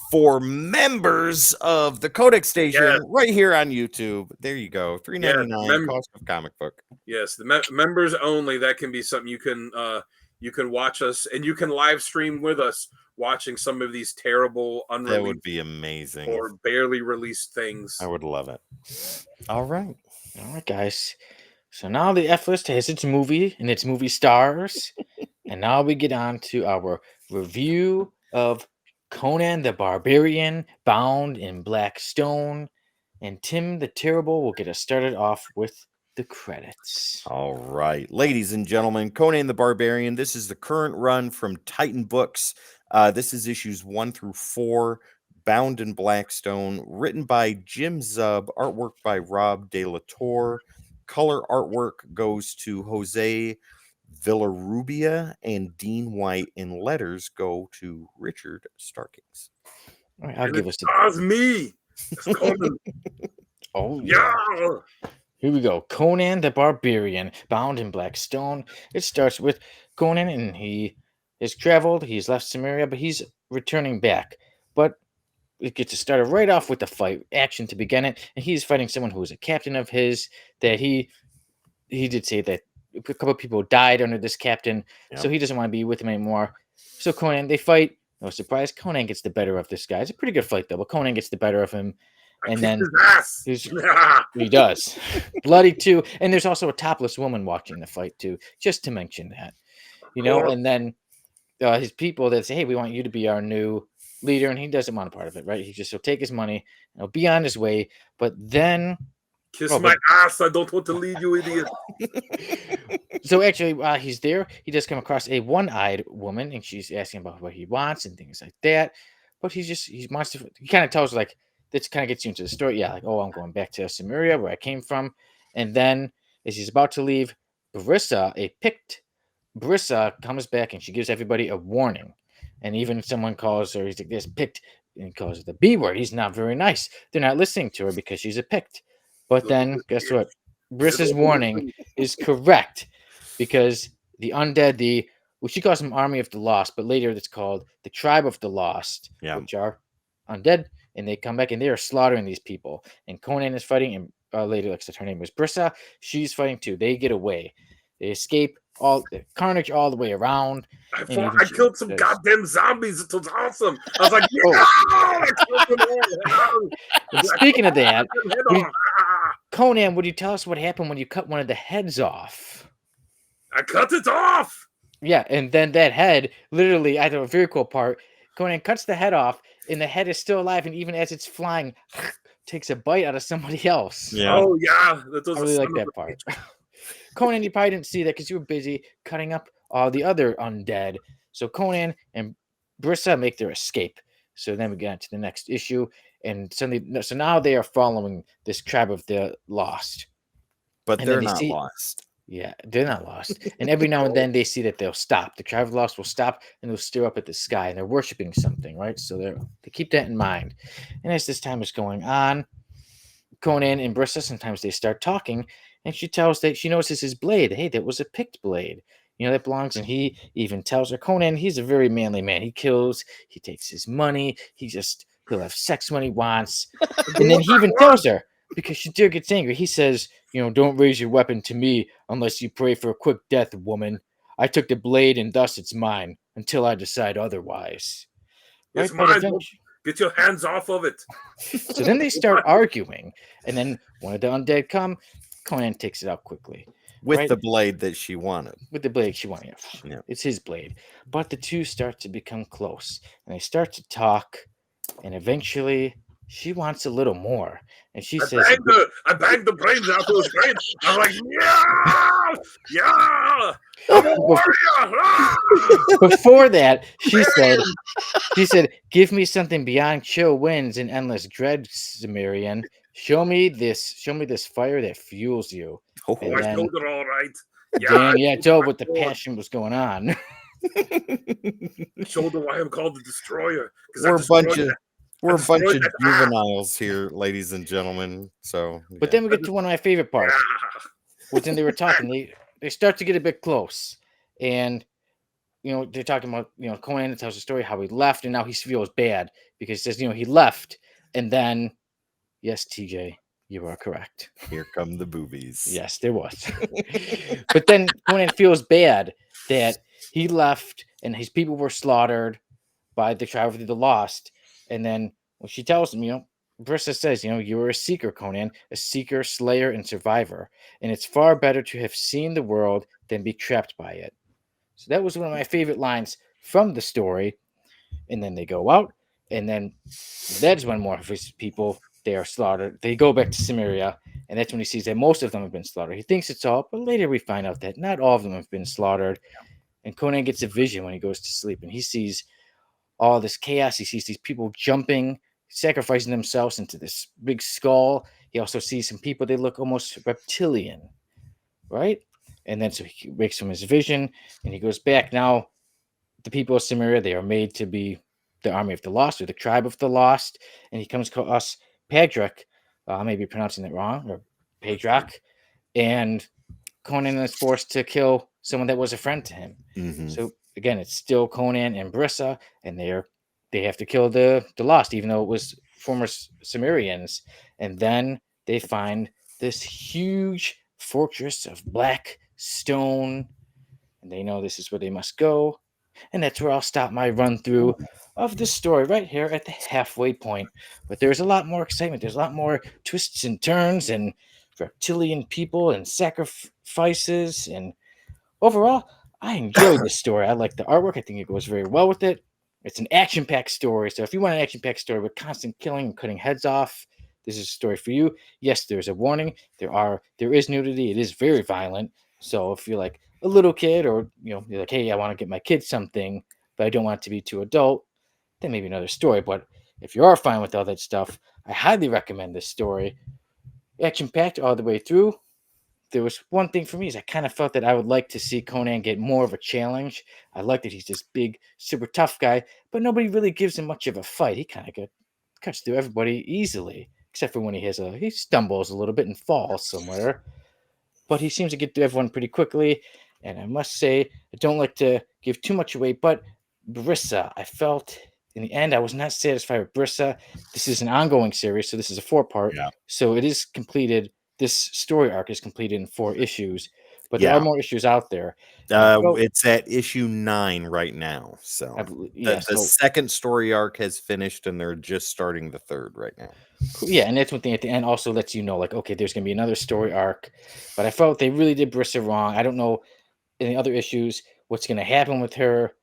For members of the Codex Station, right here on YouTube. There you go. $3.99 cost of comic book. Yes, the members only. That can be something you can watch us, and you can live stream with us watching some of these terrible unreleased. That would be amazing. Or barely released things. I would love it. All right, guys. So now the F list has its movie and its movie stars, and now we get on to our review of Conan the Barbarian, bound in black stone, and Tim the Terrible will get us started off with the credits. All right, ladies and gentlemen, Conan the Barbarian. This is the current run from Titan Books. This is issues 1 through 4, bound in black stone, written by Jim Zub, artwork by Rob De La Torre. Color artwork goes to Jose Villarrubia and Dean White, and letters go to Richard Starkings. All right, I'll give us That's me. Oh yeah. Here we go. Conan the Barbarian, bound in black stone. It starts with Conan, and he has traveled. He's left Samaria, but he's returning back. But it gets started right off with the fight, action to begin it, and he's fighting someone who was a captain of his. That he did say that a couple of people died under this captain, so he doesn't want to be with him anymore. So Conan, they fight. No surprise, Conan gets the better of this guy. It's a pretty good fight though, but Conan gets the better of him, and then he does bloody too. And there's also a topless woman watching the fight too, just to mention that, And then his people that say, "Hey, we want you to be our new leader," and he doesn't want a part of it, right? He just will take his money and he'll be on his way. But then, Kiss my ass. I don't want to lead you, idiot. so actually, while he's there, he does come across a one-eyed woman, and she's asking about what he wants and things like that. But he wants to. He kind of tells her, like, this kind of gets you into the story. Yeah, like, oh, I'm going back to Samaria where I came from, and then as he's about to leave, Brissa comes back and she gives everybody a warning. And even someone calls her, he's like, this picked, and he calls her the B word. He's not very nice. They're not listening to her because she's a picked. But then, guess what? Brissa's warning is correct because the undead, well, she calls them Army of the Lost, but later it's called the Tribe of the Lost, which are undead. And they come back and they are slaughtering these people. And Conan is fighting, and later, like I said, her name was Brissa. She's fighting too. They get away. They escape all the carnage all the way around. I killed some goddamn zombies. It was awesome. I was like, yeah! Speaking of that, Conan, would you tell us what happened when you cut one of the heads off? I cut it off. Yeah, and then that head, literally, I thought a very cool part. Conan cuts the head off, and the head is still alive, and even as it's flying, takes a bite out of somebody else. Yeah. Oh yeah, I really like that part. Conan, you probably didn't see that because you were busy cutting up all the other undead. So Conan and Brissa make their escape. So then we get into the next issue, and suddenly, so now they are following this tribe of the lost. But they're not lost. Yeah, they're not lost. And every now and then they see that they'll stop. The tribe of the lost will stop and they'll stare up at the sky, and they're worshiping something, right? So they keep that in mind. And as this time is going on, Conan and Brissa, sometimes they start talking, and she tells that she notices his blade. Hey, that was a picked blade. That belongs. And he even tells her, Conan, he's a very manly man. He kills, he takes his money, he'll have sex when he wants. And then he even tells her, because she still gets angry, he says, don't raise your weapon to me unless you pray for a quick death, woman. I took the blade and thus it's mine until I decide otherwise. It's mine. Get your hands off of it. So then they start arguing, and then one of the undead come. Conan takes it out quickly. With the blade that she wanted. With the blade she wanted. Yeah. It's his blade. But the two start to become close, and they start to talk, and eventually she wants a little more. And she says, I banged the brains out of his brain. I'm like, yeah. I'm a warrior. Before that, she said, give me something beyond chill winds and endless dread, Cimmerian. Show me this fire that fuels you. I told her all right. Yeah, I told what the passion was going on. I showed her why I'm called the Destroyer. We're a bunch of juveniles here, ladies and gentlemen. So, but then we get to one of my favorite parts. When they were talking, they start to get a bit close, and they're talking about Conan tells the story how he left, and now he feels bad because he says he left, and then yes, TJ, you are correct. Here come the boobies. Yes, there was. But then Conan feels bad that he left and his people were slaughtered by the tribe of the lost. And then when she tells him, Brissa says, you were a seeker, Conan, a seeker, slayer, and survivor. And it's far better to have seen the world than be trapped by it. So that was one of my favorite lines from the story. And then they go out, and then that's when more of his people, they are slaughtered. They go back to Samaria, and that's when he sees that most of them have been slaughtered. He thinks it's all, but later we find out that not all of them have been slaughtered. And Conan gets a vision when he goes to sleep, and he sees all this chaos. He sees these people jumping, sacrificing themselves into this big skull. He also sees some people, they look almost reptilian, right? And then so he wakes from his vision, and he goes back. Now, the people of Samaria, they are made to be the army of the lost, or the tribe of the lost. And he comes to us, Padrak, I may be pronouncing it wrong, or Padrak, and Conan is forced to kill someone that was a friend to him. Mm-hmm. So again, it's still Conan and Brissa, and they have to kill the lost, even though it was former Cimmerians. And then they find this huge fortress of black stone, and they know this is where they must go. And that's where I'll stop my run through of the story, right here at the halfway point. But there's a lot more excitement. There's a lot more twists and turns and reptilian people and sacrifices. And overall, I enjoyed this story. I like the artwork. I think it goes very well with it. It's an action-packed story. So if you want an action-packed story with constant killing and cutting heads off, this is a story for you. Yes, there's a warning. There is nudity. It is very violent. So if you're like a little kid, or you're like, hey, I want to get my kid something, but I don't want it to be too adult, then maybe another story. But if you are fine with all that stuff, I highly recommend this story. Action-packed all the way through. There was one thing for me is I kind of felt that I would like to see Conan get more of a challenge. I like that he's this big, super tough guy, but nobody really gives him much of a fight. He kind of cuts through everybody easily, except for when he stumbles a little bit and falls somewhere. But he seems to get through everyone pretty quickly. And I must say, I don't like to give too much away, but Brissa, I felt in the end I was not satisfied with Brissa. This is an ongoing series, so this is a 4-part. Yeah. So it is completed. This story arc is completed in 4 issues, but there Yeah. are more issues out there. And It's at issue 9 right now. So the so second story arc has finished, and they're just starting the third right now. yeah, and that's one thing at the end also lets you know, like, okay, there's going to be another story arc. But I felt they really did Brissa wrong. I don't know in the other issues what's going to happen with her,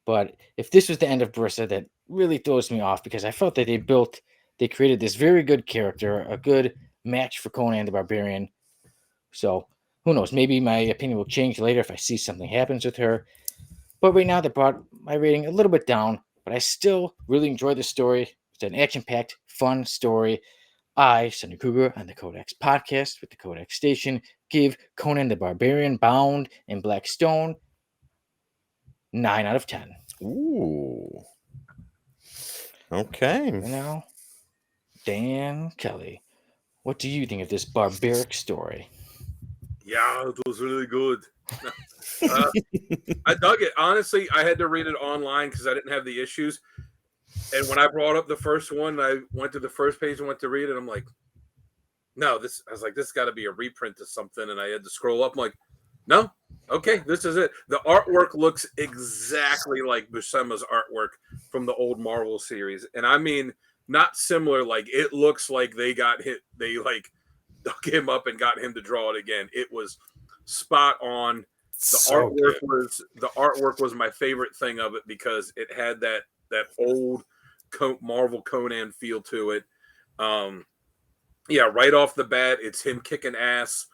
but if this was the end of Brissa, that really throws me off, because I felt that they created this very good character, a good match for Conan the Barbarian. So who knows? Maybe my opinion will change later if I see something happens with her. But right now, they brought my rating a little bit down, but I still really enjoyed the story. It's an action-packed, fun story. I, Sonny Kruger, on the Codex podcast with the Codex station, give Conan the Barbarian Bound in Black Stone 9 out of 10. Ooh. Okay. Now, Dan Kelly, what do you think of this barbaric story? Yeah, it was really good. I dug it. Honestly, I had to read it online because I didn't have the issues. And when I brought up the first one, I went to the first page and went to read it. I'm like, no, this got to be a reprint of something. And I had to scroll up. I'm like, no, okay, this is it. The artwork looks exactly like Buscema's artwork from the old Marvel series. And I mean, not similar. Like, it looks like they got hit. They like dug him up and got him to draw it again. It was spot on. The artwork was my favorite thing of it, because it had that old Marvel Conan feel to it. Yeah, right off the bat, it's him kicking ass.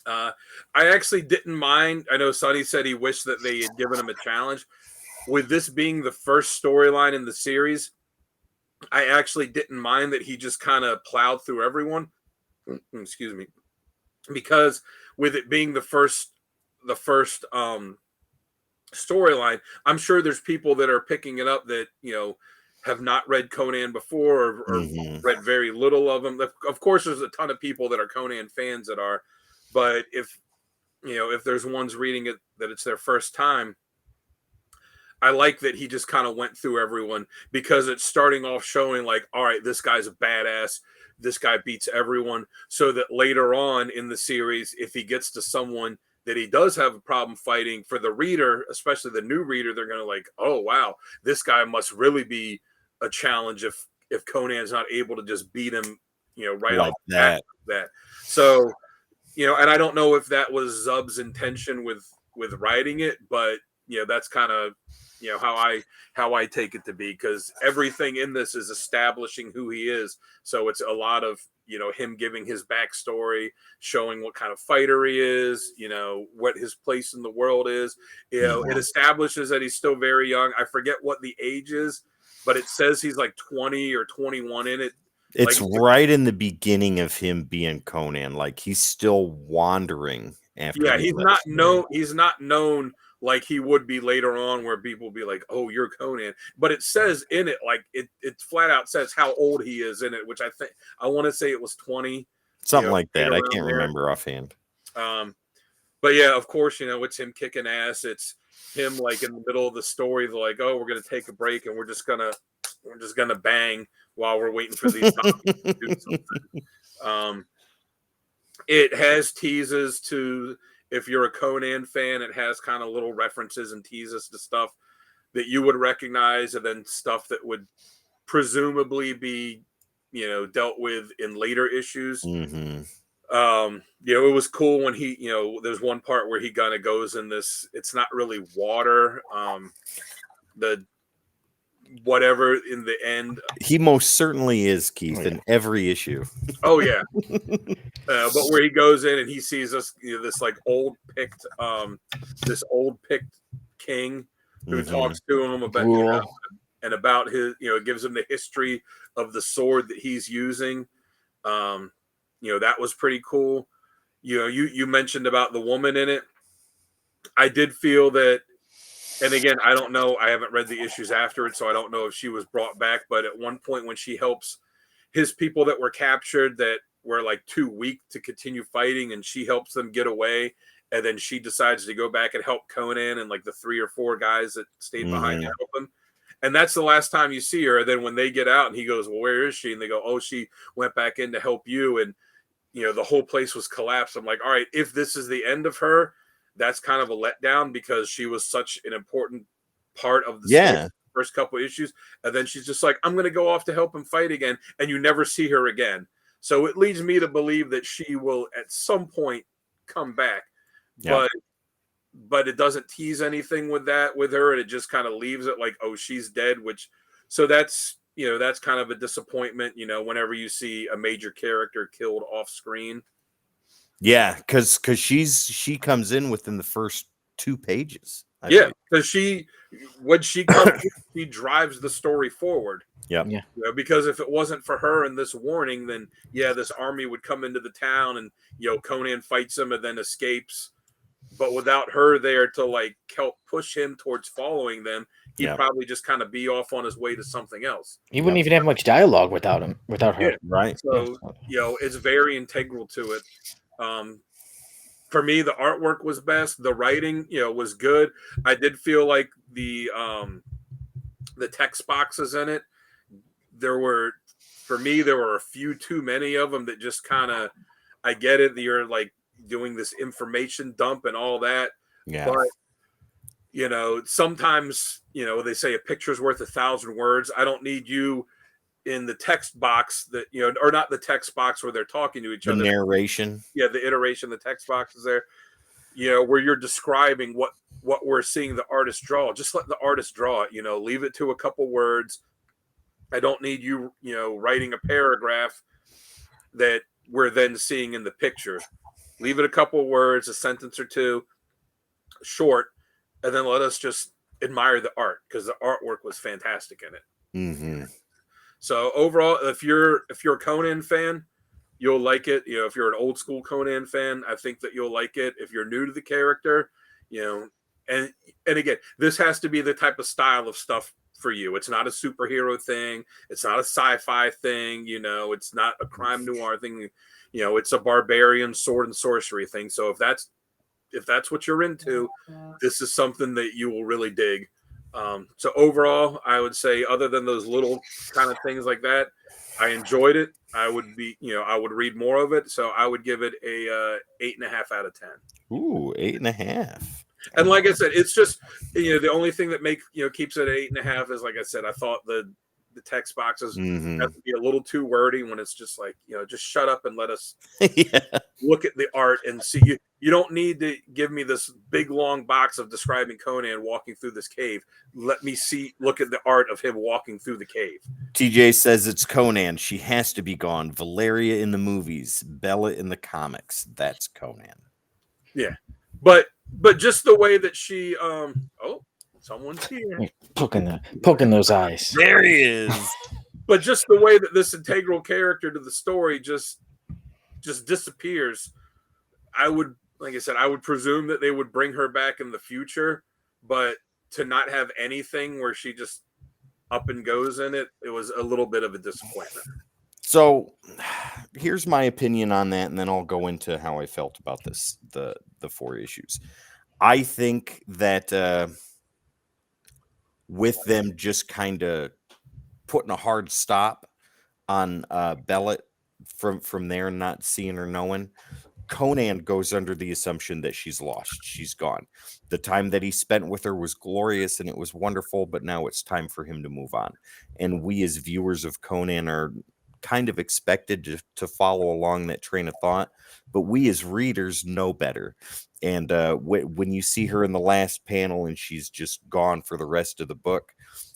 I actually didn't mind. I know Sonny said he wished that they had given him a challenge. With this being the first storyline in the series, I actually didn't mind that he just kind of plowed through everyone. Excuse me. Because with it being the first storyline, I'm sure there's people that are picking it up that have not read Conan before, or read very little of him. Of course, there's a ton of people that are Conan fans that are, but if there's ones reading it that it's their first time, I like that he just kind of went through everyone, because it's starting off showing like, all right, this guy's a badass. This guy beats everyone. So that later on in the series, if he gets to someone that he does have a problem fighting, for the reader, especially the new reader, they're going to like, oh, wow, this guy must really be a challenge if Conan's not able to just beat him, right like off that. So, and I don't know if that was Zub's intention with writing it, but that's kind of how I take it to be, because everything in this is establishing who he is. So it's a lot of him giving his backstory, showing what kind of fighter he is, what his place in the world is. It establishes that he's still very young. I forget what the age is, but it says he's like 20 or 21 in it. It's like, right in the beginning of him being Conan. Like, he's still wandering after. Yeah, he's not known like he would be later on, where people will be like, oh, you're Conan. But it says in it, like, it flat out says how old he is in it, which I want to say it was 20. Something like that. I can't remember offhand. But yeah, of course, it's him kicking ass. It's him like in the middle of the story. They're like, oh, we're going to take a break and we're just gonna bang while we're waiting for these zombies to do something. It has teases to, if you're a Conan fan, it has kind of little references and teases to stuff that you would recognize, and then stuff that would presumably be, dealt with in later issues. It was cool when he, there's one part where he kind of goes in this, it's not really water. The whatever in the end. He most certainly is, Keith, Oh, yeah. in every issue. Oh yeah. But where he goes in and he sees this like this old picked king who talks to him about, and about his, gives him the history of the sword that he's using. That was pretty cool. You mentioned about the woman in it. I did feel that, and again, I don't know. I haven't read the issues after it, so I don't know if she was brought back. But at one point, when she helps his people that were captured, that were like too weak to continue fighting, and she helps them get away, and then she decides to go back and help Conan and like the 3 or 4 guys that stayed behind to help him. And that's the last time you see her. And then when they get out and he goes, well, where is she? And they go, oh, she went back in to help you. And, the whole place was collapsed. I'm like, all right, if this is the end of her, that's kind of a letdown because she was such an important part of the story, first couple issues. And then she's just like, I'm going to go off to help him fight again. And you never see her again. So it leads me to believe that she will at some point come back. Yeah. But it doesn't tease anything with her, and it just kind of leaves it like, oh, she's dead, so that's kind of a disappointment, whenever you see a major character killed off screen. Yeah, because she comes in within the first 2 pages. Because when she comes, she drives the story forward. Yeah. Because if it wasn't for her and this warning, then this army would come into the town, and Conan fights him and then escapes. But without her there to like help push him towards following them, he'd probably just kind of be off on his way to something else. He wouldn't even have much dialogue without her. Yeah, right. So, it's very integral to it. For me, the artwork was best. The writing, was good. I did feel like the text boxes in it, there were a few too many of them that just kind of, I get it that you're like doing this information dump and all that. Yeah. But, sometimes, they say a picture's worth 1,000 words. I don't need you in the text box that, or not the text box where they're talking to each other. The narration. Yeah, the iteration, the text box is there, where you're describing what we're seeing the artist draw. Just let the artist draw it, leave it to a couple words. I don't need you, writing a paragraph that we're then seeing in the picture. Leave it a couple of words, a sentence or two, short, and then let us just admire the art, because the artwork was fantastic in it. Mm-hmm. So overall, if you're a Conan fan, you'll like it. If you're an old school Conan fan, I think that you'll like it. If you're new to the character, and again, this has to be the type of style of stuff for you. It's not a superhero thing. It's not a sci-fi thing. It's not a crime noir thing. It's a barbarian sword and sorcery thing. So if that's what you're into, this is something that you will really dig. So overall, I would say, other than those little kind of things like that, I enjoyed it. I would read more of it. So I would give it a 8.5 out of 10. Ooh, 8.5. And like I said, it's just, the only thing that keeps it at 8.5 is, like I said, I thought the text boxes have to be a little too wordy when it's just like, just shut up and let us look at the art and see. You don't need to give me this big long box of describing Conan walking through this cave. Let me look at the art of him walking through the cave. TJ says it's Conan. She has to be gone. Valeria in the movies, Bella in the comics. That's Conan. Yeah. But just the way that she someone's here. Poking those eyes. There he is. But just the way that this integral character to the story just disappears. I would presume that they would bring her back in the future, but to not have anything where she just up and goes in it, it was a little bit of a disappointment. So here's my opinion on that, and then I'll go into how I felt about this, the 4 issues. I think that with them just kind of putting a hard stop on Bella from there, not seeing or knowing, Conan goes under the assumption that she's lost. She's gone. The time that he spent with her was glorious and it was wonderful, but now it's time for him to move on. And we as viewers of Conan are kind of expected to follow along that train of thought, but we as readers know better. And when you see her in the last panel and she's just gone for the rest of the book,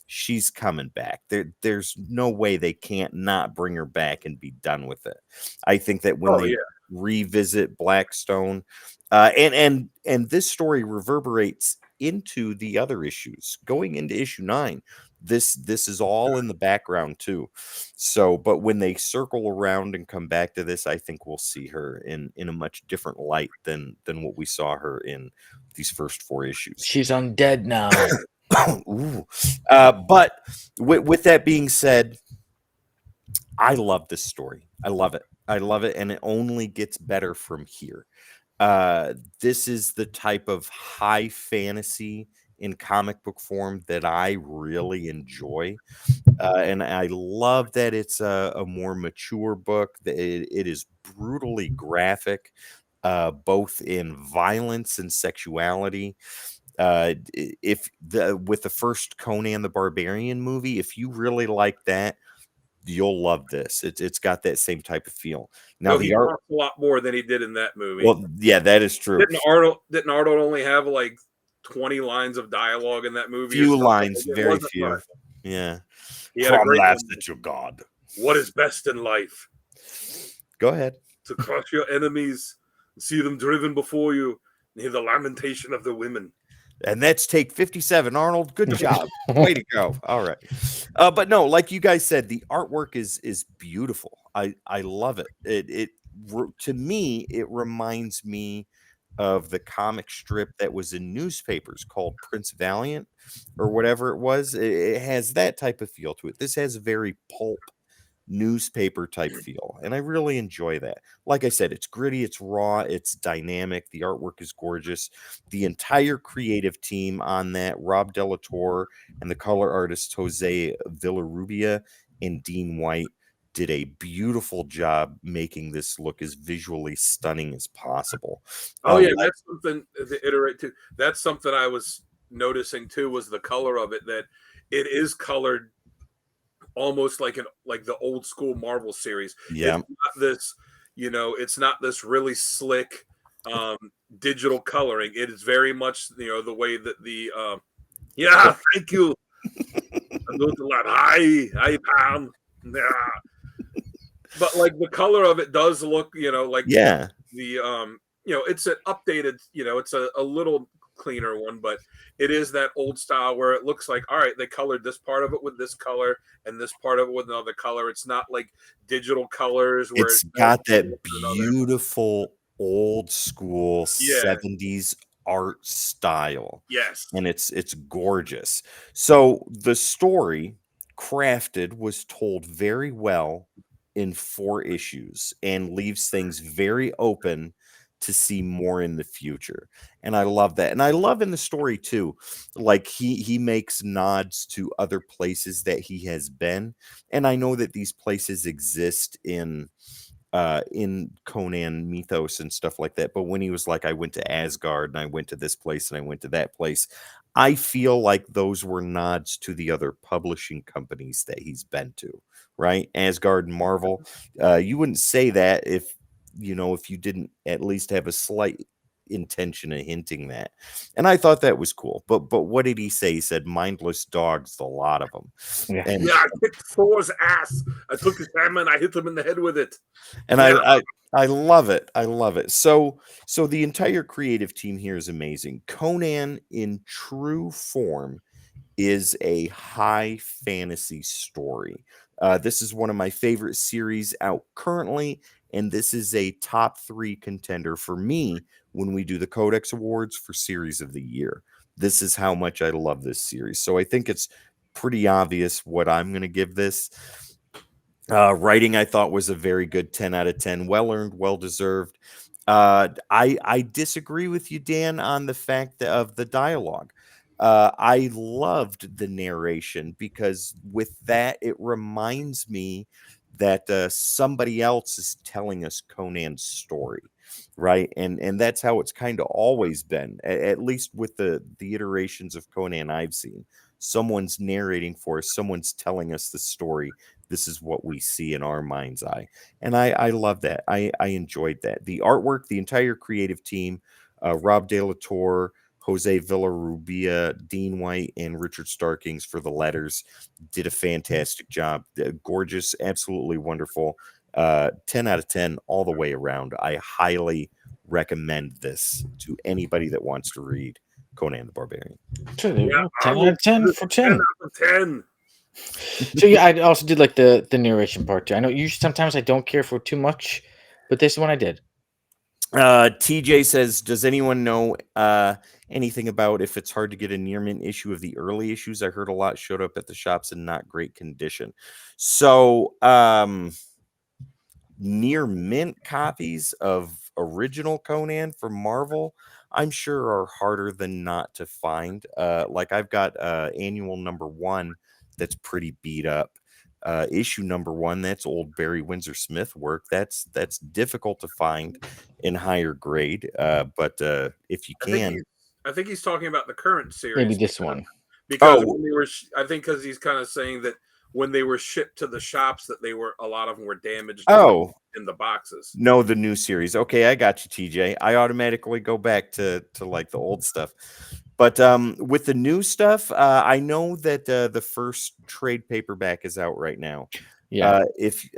she's coming back. There's no way they can't not bring her back and be done with it. I think that when they revisit Blackstone, and this story reverberates into the other issues going into issue 9. This is all in the background too. So, but when they circle around and come back to this, I think we'll see her in a much different light than what we saw her in these first 4 issues. She's undead now. Ooh. But with that being said, I love this story. I love it. And it only gets better from here. This is the type of high fantasy in comic book form that I really enjoy. And I love that it's a more mature book. It is brutally graphic, both in violence and sexuality. With the first Conan the Barbarian movie, if you really like that, you'll love this. It's got that same type of feel. Now he talks a lot more than he did in that movie. Well, yeah, that is true. Didn't Arnold only have like 20 lines of dialogue in that movie? Few lines, very few. Much. Yeah. He had a great last at your God. What is best in life? Go ahead. To crush your enemies and see them driven before you and hear the lamentation of the women. And that's take 57, Arnold. Good job. Way to go. All right. But no, like you guys said, the artwork is beautiful. I love it. It to me, it reminds me of the comic strip that was in newspapers called Prince Valiant or whatever it was. It has that type of feel to it. This has a very pulp newspaper type feel, and I really enjoy that. Like I said, it's gritty, it's raw, it's dynamic. The artwork is gorgeous. The entire creative team on that, Rob Delatorre and the color artist Jose Villarrubia and Dean White, did a beautiful job making this look as visually stunning as possible. Oh yeah, that's something to iterate to. That's something I was noticing too, was the color of it, that it is colored almost like the old school Marvel series. Yeah. It's not this, it's not this really slick digital coloring. It is very much, the way that the thank you. I'm doing a lot. Hi, Pam. Yeah. But like the color of it does look, like the it's an updated, it's a little cleaner one, but it is that old style where it looks like, all right, they colored this part of it with this color and this part of it with another color. It's not like digital colors where it's got that beautiful old school 70s art style. Yes. And it's gorgeous. So the story crafted was told very well in 4 issues and leaves things very open to see more in the future. And I love that. And I love in the story too, like he makes nods to other places that he has been. And I know that these places exist in Conan mythos and stuff like that. But when he was like, I went to Asgard and I went to this place and I went to that place, I feel like those were nods to the other publishing companies that he's been to, right? Asgard and Marvel. You wouldn't say that if you didn't at least have a slight intention of hinting that. And I thought that was cool. But what did he say? He said mindless dogs, the lot of them. Yeah, I kicked Thor's ass. I took his hammer and I hit him in the head with it. And I love it. I love it. So the entire creative team here is amazing. Conan in true form is a high fantasy story. This is one of my favorite series out currently, and this is a top 3 contender for me when we do the Codex Awards for Series of the Year. This is how much I love this series. So I think it's pretty obvious what I'm going to give this. Writing, I thought, was a very good 10 out of 10. Well-earned, well-deserved. I disagree with you, Dan, on the fact of the dialogue. I loved the narration because with that, it reminds me that somebody else is telling us Conan's story, right? And that's how it's kind of always been, at least with the iterations of Conan I've seen. someone's narrating for us, someone's telling us the story. This is what we see in our mind's eye. And I love that. I enjoyed that. The artwork, the entire creative team, Rob De La Torre, Jose Villarrubia, Dean White, and Richard Starkings for the letters did a fantastic job. Gorgeous, absolutely wonderful. 10 out of 10 all the way around. I highly recommend this to anybody that wants to read Conan the Barbarian. Sure, there you Yeah, go. 10 out of 10 for 10 10. out of 10. So yeah, I also did like the narration part too. I know usually sometimes I don't care for too much, but this one I did. TJ says, does anyone know anything about if it's hard to get a near mint issue of the early issues? I heard a lot showed up at the shops in not great condition. So near mint copies of original Conan from Marvel, I'm sure are harder than not to find. Like I've got annual #1 that's pretty beat up. Issue #1, that's old Barry Windsor Smith work. That's difficult to find in higher grade. But if you can, I think he's talking about the current series. Maybe this one. Because when they were, I think because he's kind of saying that when they were shipped to the shops, that a lot of them were damaged. In the boxes. No, the new series. Okay, I got you, TJ. I automatically go back to like the old stuff. But with the new stuff, I know that the first trade paperback is out right now. Yeah. If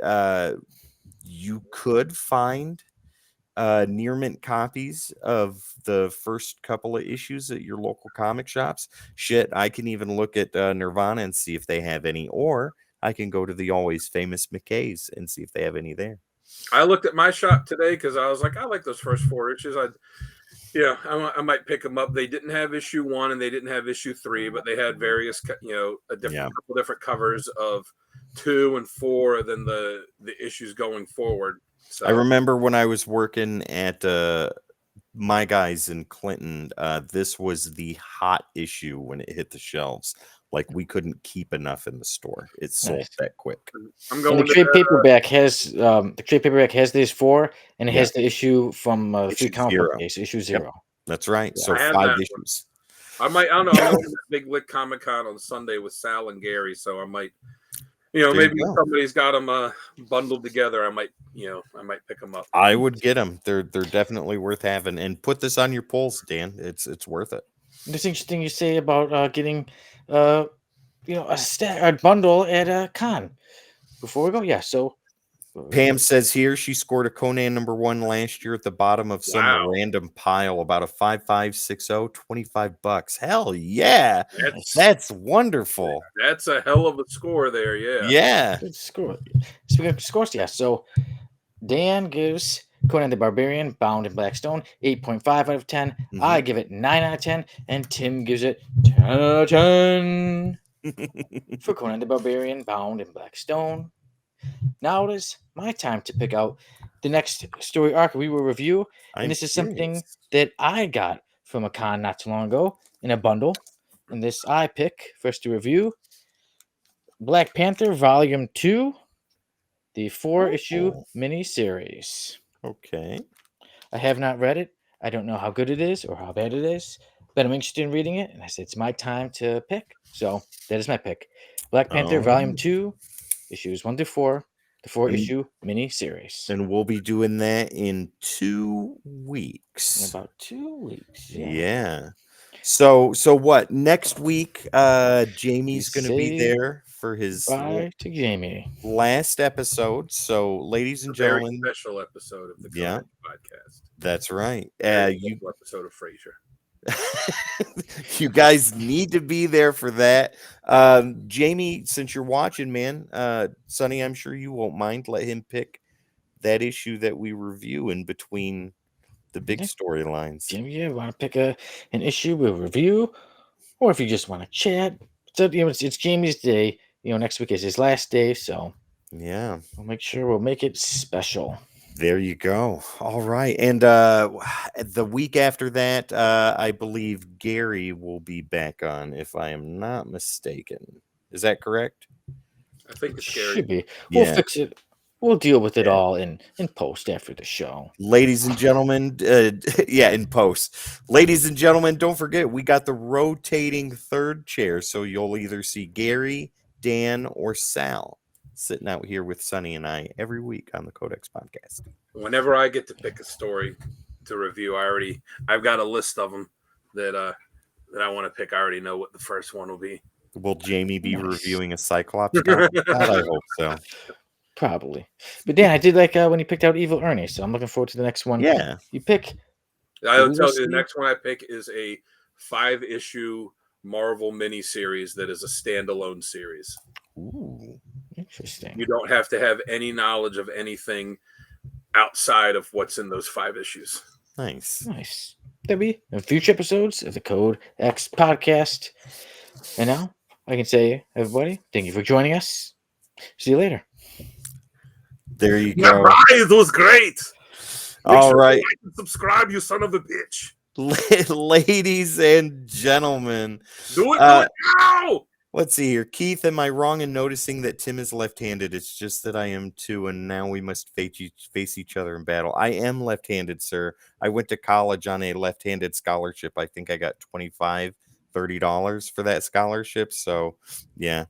you could find near mint copies of the first couple of issues at your local comic shops, shit, I can even look at Nirvana and see if they have any, or I can go to the always famous McKay's and see if they have any there. I looked at my shop today because I was like, I like those first 4 issues. I might pick them up. They didn't have issue 1 and they didn't have issue 3, but they had various, couple different covers of 2 and 4 than the issues going forward. So I remember when I was working at My Guys in Clinton, this was the hot issue when it hit the shelves. Like we couldn't keep enough in the store. It sold that quick. I'm going. And the trade paperback has these 4, and it has the issue from Free Comic Book Case, issue 0. Yep. That's right. Yeah. So 5 issues. I don't know. I'm going to Big Lick Comic Con on Sunday with Sal and Gary, so I might, maybe if somebody's got them bundled together, I might pick them up. I would get them. They're definitely worth having. And put this on your polls, Dan. It's worth it. It's interesting you say about getting a bundle at a con. Before we go, yeah. So Pam says here she scored a Conan #1 last year at the bottom of some random pile, about a 5560, $25. Hell yeah, that's wonderful. That's a hell of a score there. Yeah. Good score. Speaking of scores, yeah. So Dan gives Conan the Barbarian, bound in black stone, 8.5 out of 10. Mm-hmm. I give it 9 out of 10, and Tim gives it 10 out of 10 for Conan the Barbarian, bound in black stone. Now it is my time to pick out the next story arc we will review, and this is something that I got from a con not too long ago in a bundle. And this I pick first to review Black Panther Volume 2. The 4-issue miniseries. Okay. I have not read it. I don't know how good it is or how bad it is, but I'm interested in reading it. And I said, it's my time to pick. So that is my pick. Black Panther Volume 2, issues 1 through 4, the 4-issue miniseries. And we'll be doing that in 2 weeks. In about 2 weeks. Yeah. So what? Next week, Jamie's going to be there for his last episode. So, ladies and gentlemen, very special episode of the Conan podcast. That's right. Episode of Frasier. You guys need to be there for that. Jamie, since you're watching, man, Sonny, I'm sure you won't mind. Let him pick that issue that we review in between the big storylines. Jamie, you want to pick an issue we'll review, or if you just want to chat. So it's Jamie's day. Next week is his last day, so yeah, we'll make sure we'll make it special. There you go. All right. And the week after that, I believe Gary will be back on, if I am not mistaken. Is that correct? I think it's Gary. Should be. We'll fix it. We'll deal with it Yeah. all in post after the show. Ladies and gentlemen, in post. Ladies and gentlemen, don't forget, we got the rotating third chair, so you'll either see Gary, Dan, or Sal sitting out here with Sonny and I every week on the Codex podcast. Whenever I get to pick a story to review, I've got a list of them that I want to pick. I already know what the first one will be. Will Jamie be Nice. reviewing a Cyclops comic? God, I hope so. Probably. But Dan, I did like when you picked out Evil Ernie, so I'm looking forward to the next one. Yeah. You pick. I'll We tell will you, the see. next one I pick is a 5-issue Marvel miniseries that is a standalone series. Ooh. Interesting. You don't have to have any knowledge of anything outside of what's in those 5 issues. Nice. Nice. There'll be in future episodes of the CODEX podcast. And now I can say, everybody, thank you for joining us. See you later. There you Yeah, go. right, it was great. Make All sure right. you like and subscribe, you son of a bitch. Ladies and gentlemen, Do it now. let's see here. Keith, am I wrong in noticing that Tim is left-handed? It's just that I am too, and now we must face each other in battle. I am left-handed, sir. I went to college on a left-handed scholarship. I think I got $30 for that scholarship. So, yeah.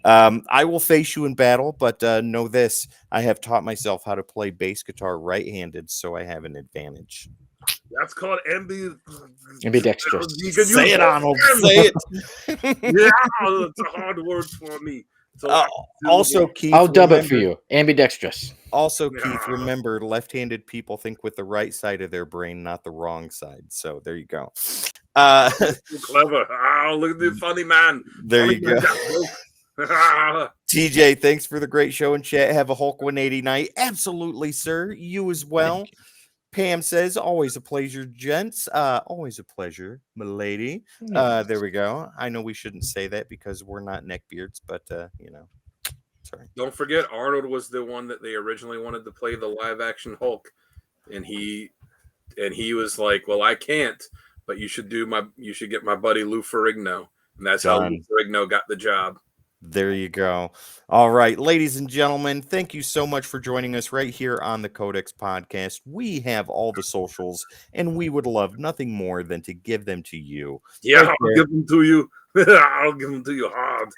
I will face you in battle, but know this. I have taught myself how to play bass guitar right-handed, so I have an advantage. That's called Ambidextrous. You can Say use it, both Arnold. hands. Say it. Yeah, it's a hard word for me. So Also, Keith, I'll dub it for remember- you. Ambidextrous. Also, Yeah. Keith, remember, left-handed people think with the right side of their brain, not the wrong side. So there you go. Too clever. Oh, look at the funny man. There Funny you go. man got broke. TJ, thanks for the great show and chat. Have a Hulk 180 night. Absolutely, sir. You as well. Thank you. Pam says, always a pleasure, gents. Always a pleasure, milady. There we go. I know we shouldn't say that because we're not neckbeards, but, sorry. Don't forget, Arnold was the one that they originally wanted to play the live-action Hulk, and he was like, "Well, I can't, but you should get my buddy Lou Ferrigno," and that's how Lou Done. Ferrigno got the job. There you go. All right, ladies and gentlemen, thank you so much for joining us right here on the Codex podcast. We have all the socials, and we would love nothing more than to give them to you. Yeah, Right I'll there. give them to you. I'll give them to you hard.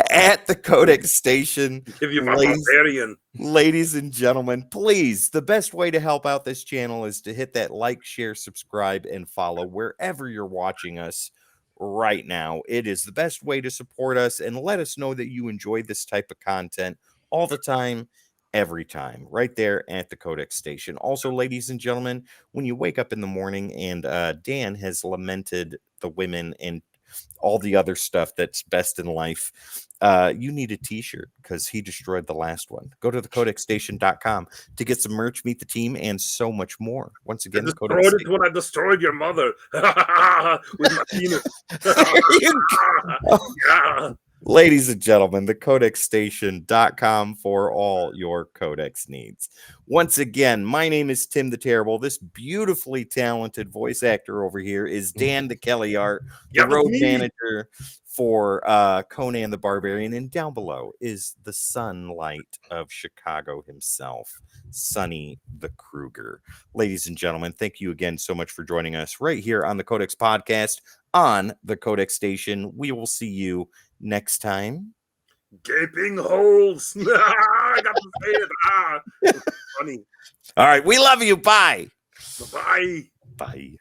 At the Codex station. Give you my Ladies- barbarian. Ladies and gentlemen, please, the best way to help out this channel is to hit that like, share, subscribe, and follow wherever you're watching us right now. It is the best way to support us and let us know that you enjoy this type of content all the time, every time, right there at the Codex station. Also, ladies and gentlemen, when you wake up in the morning and Dan has lamented the women and all the other stuff that's best in life, you need a t-shirt because he destroyed the last one. Go to thecodexstation.com to get some merch, meet the team, and so much more. Once I again, the destroyed Codex it when I destroyed your mother with my penis. Yeah. Ladies and gentlemen, thecodexstation.com for all your Codex needs. Once again, my name is Tim the Terrible. This beautifully talented voice actor over here is Dan the Kelly Art, the Yeah, road me. manager for Conan the Barbarian. And down below is the sunlight of Chicago himself, Sonny the Kruger. Ladies and gentlemen, thank you again so much for joining us right here on the Codex podcast on the Codex station. We will see you next time. Gaping holes. I got to say it. It's funny. All right, we love you. Bye. Bye. Bye.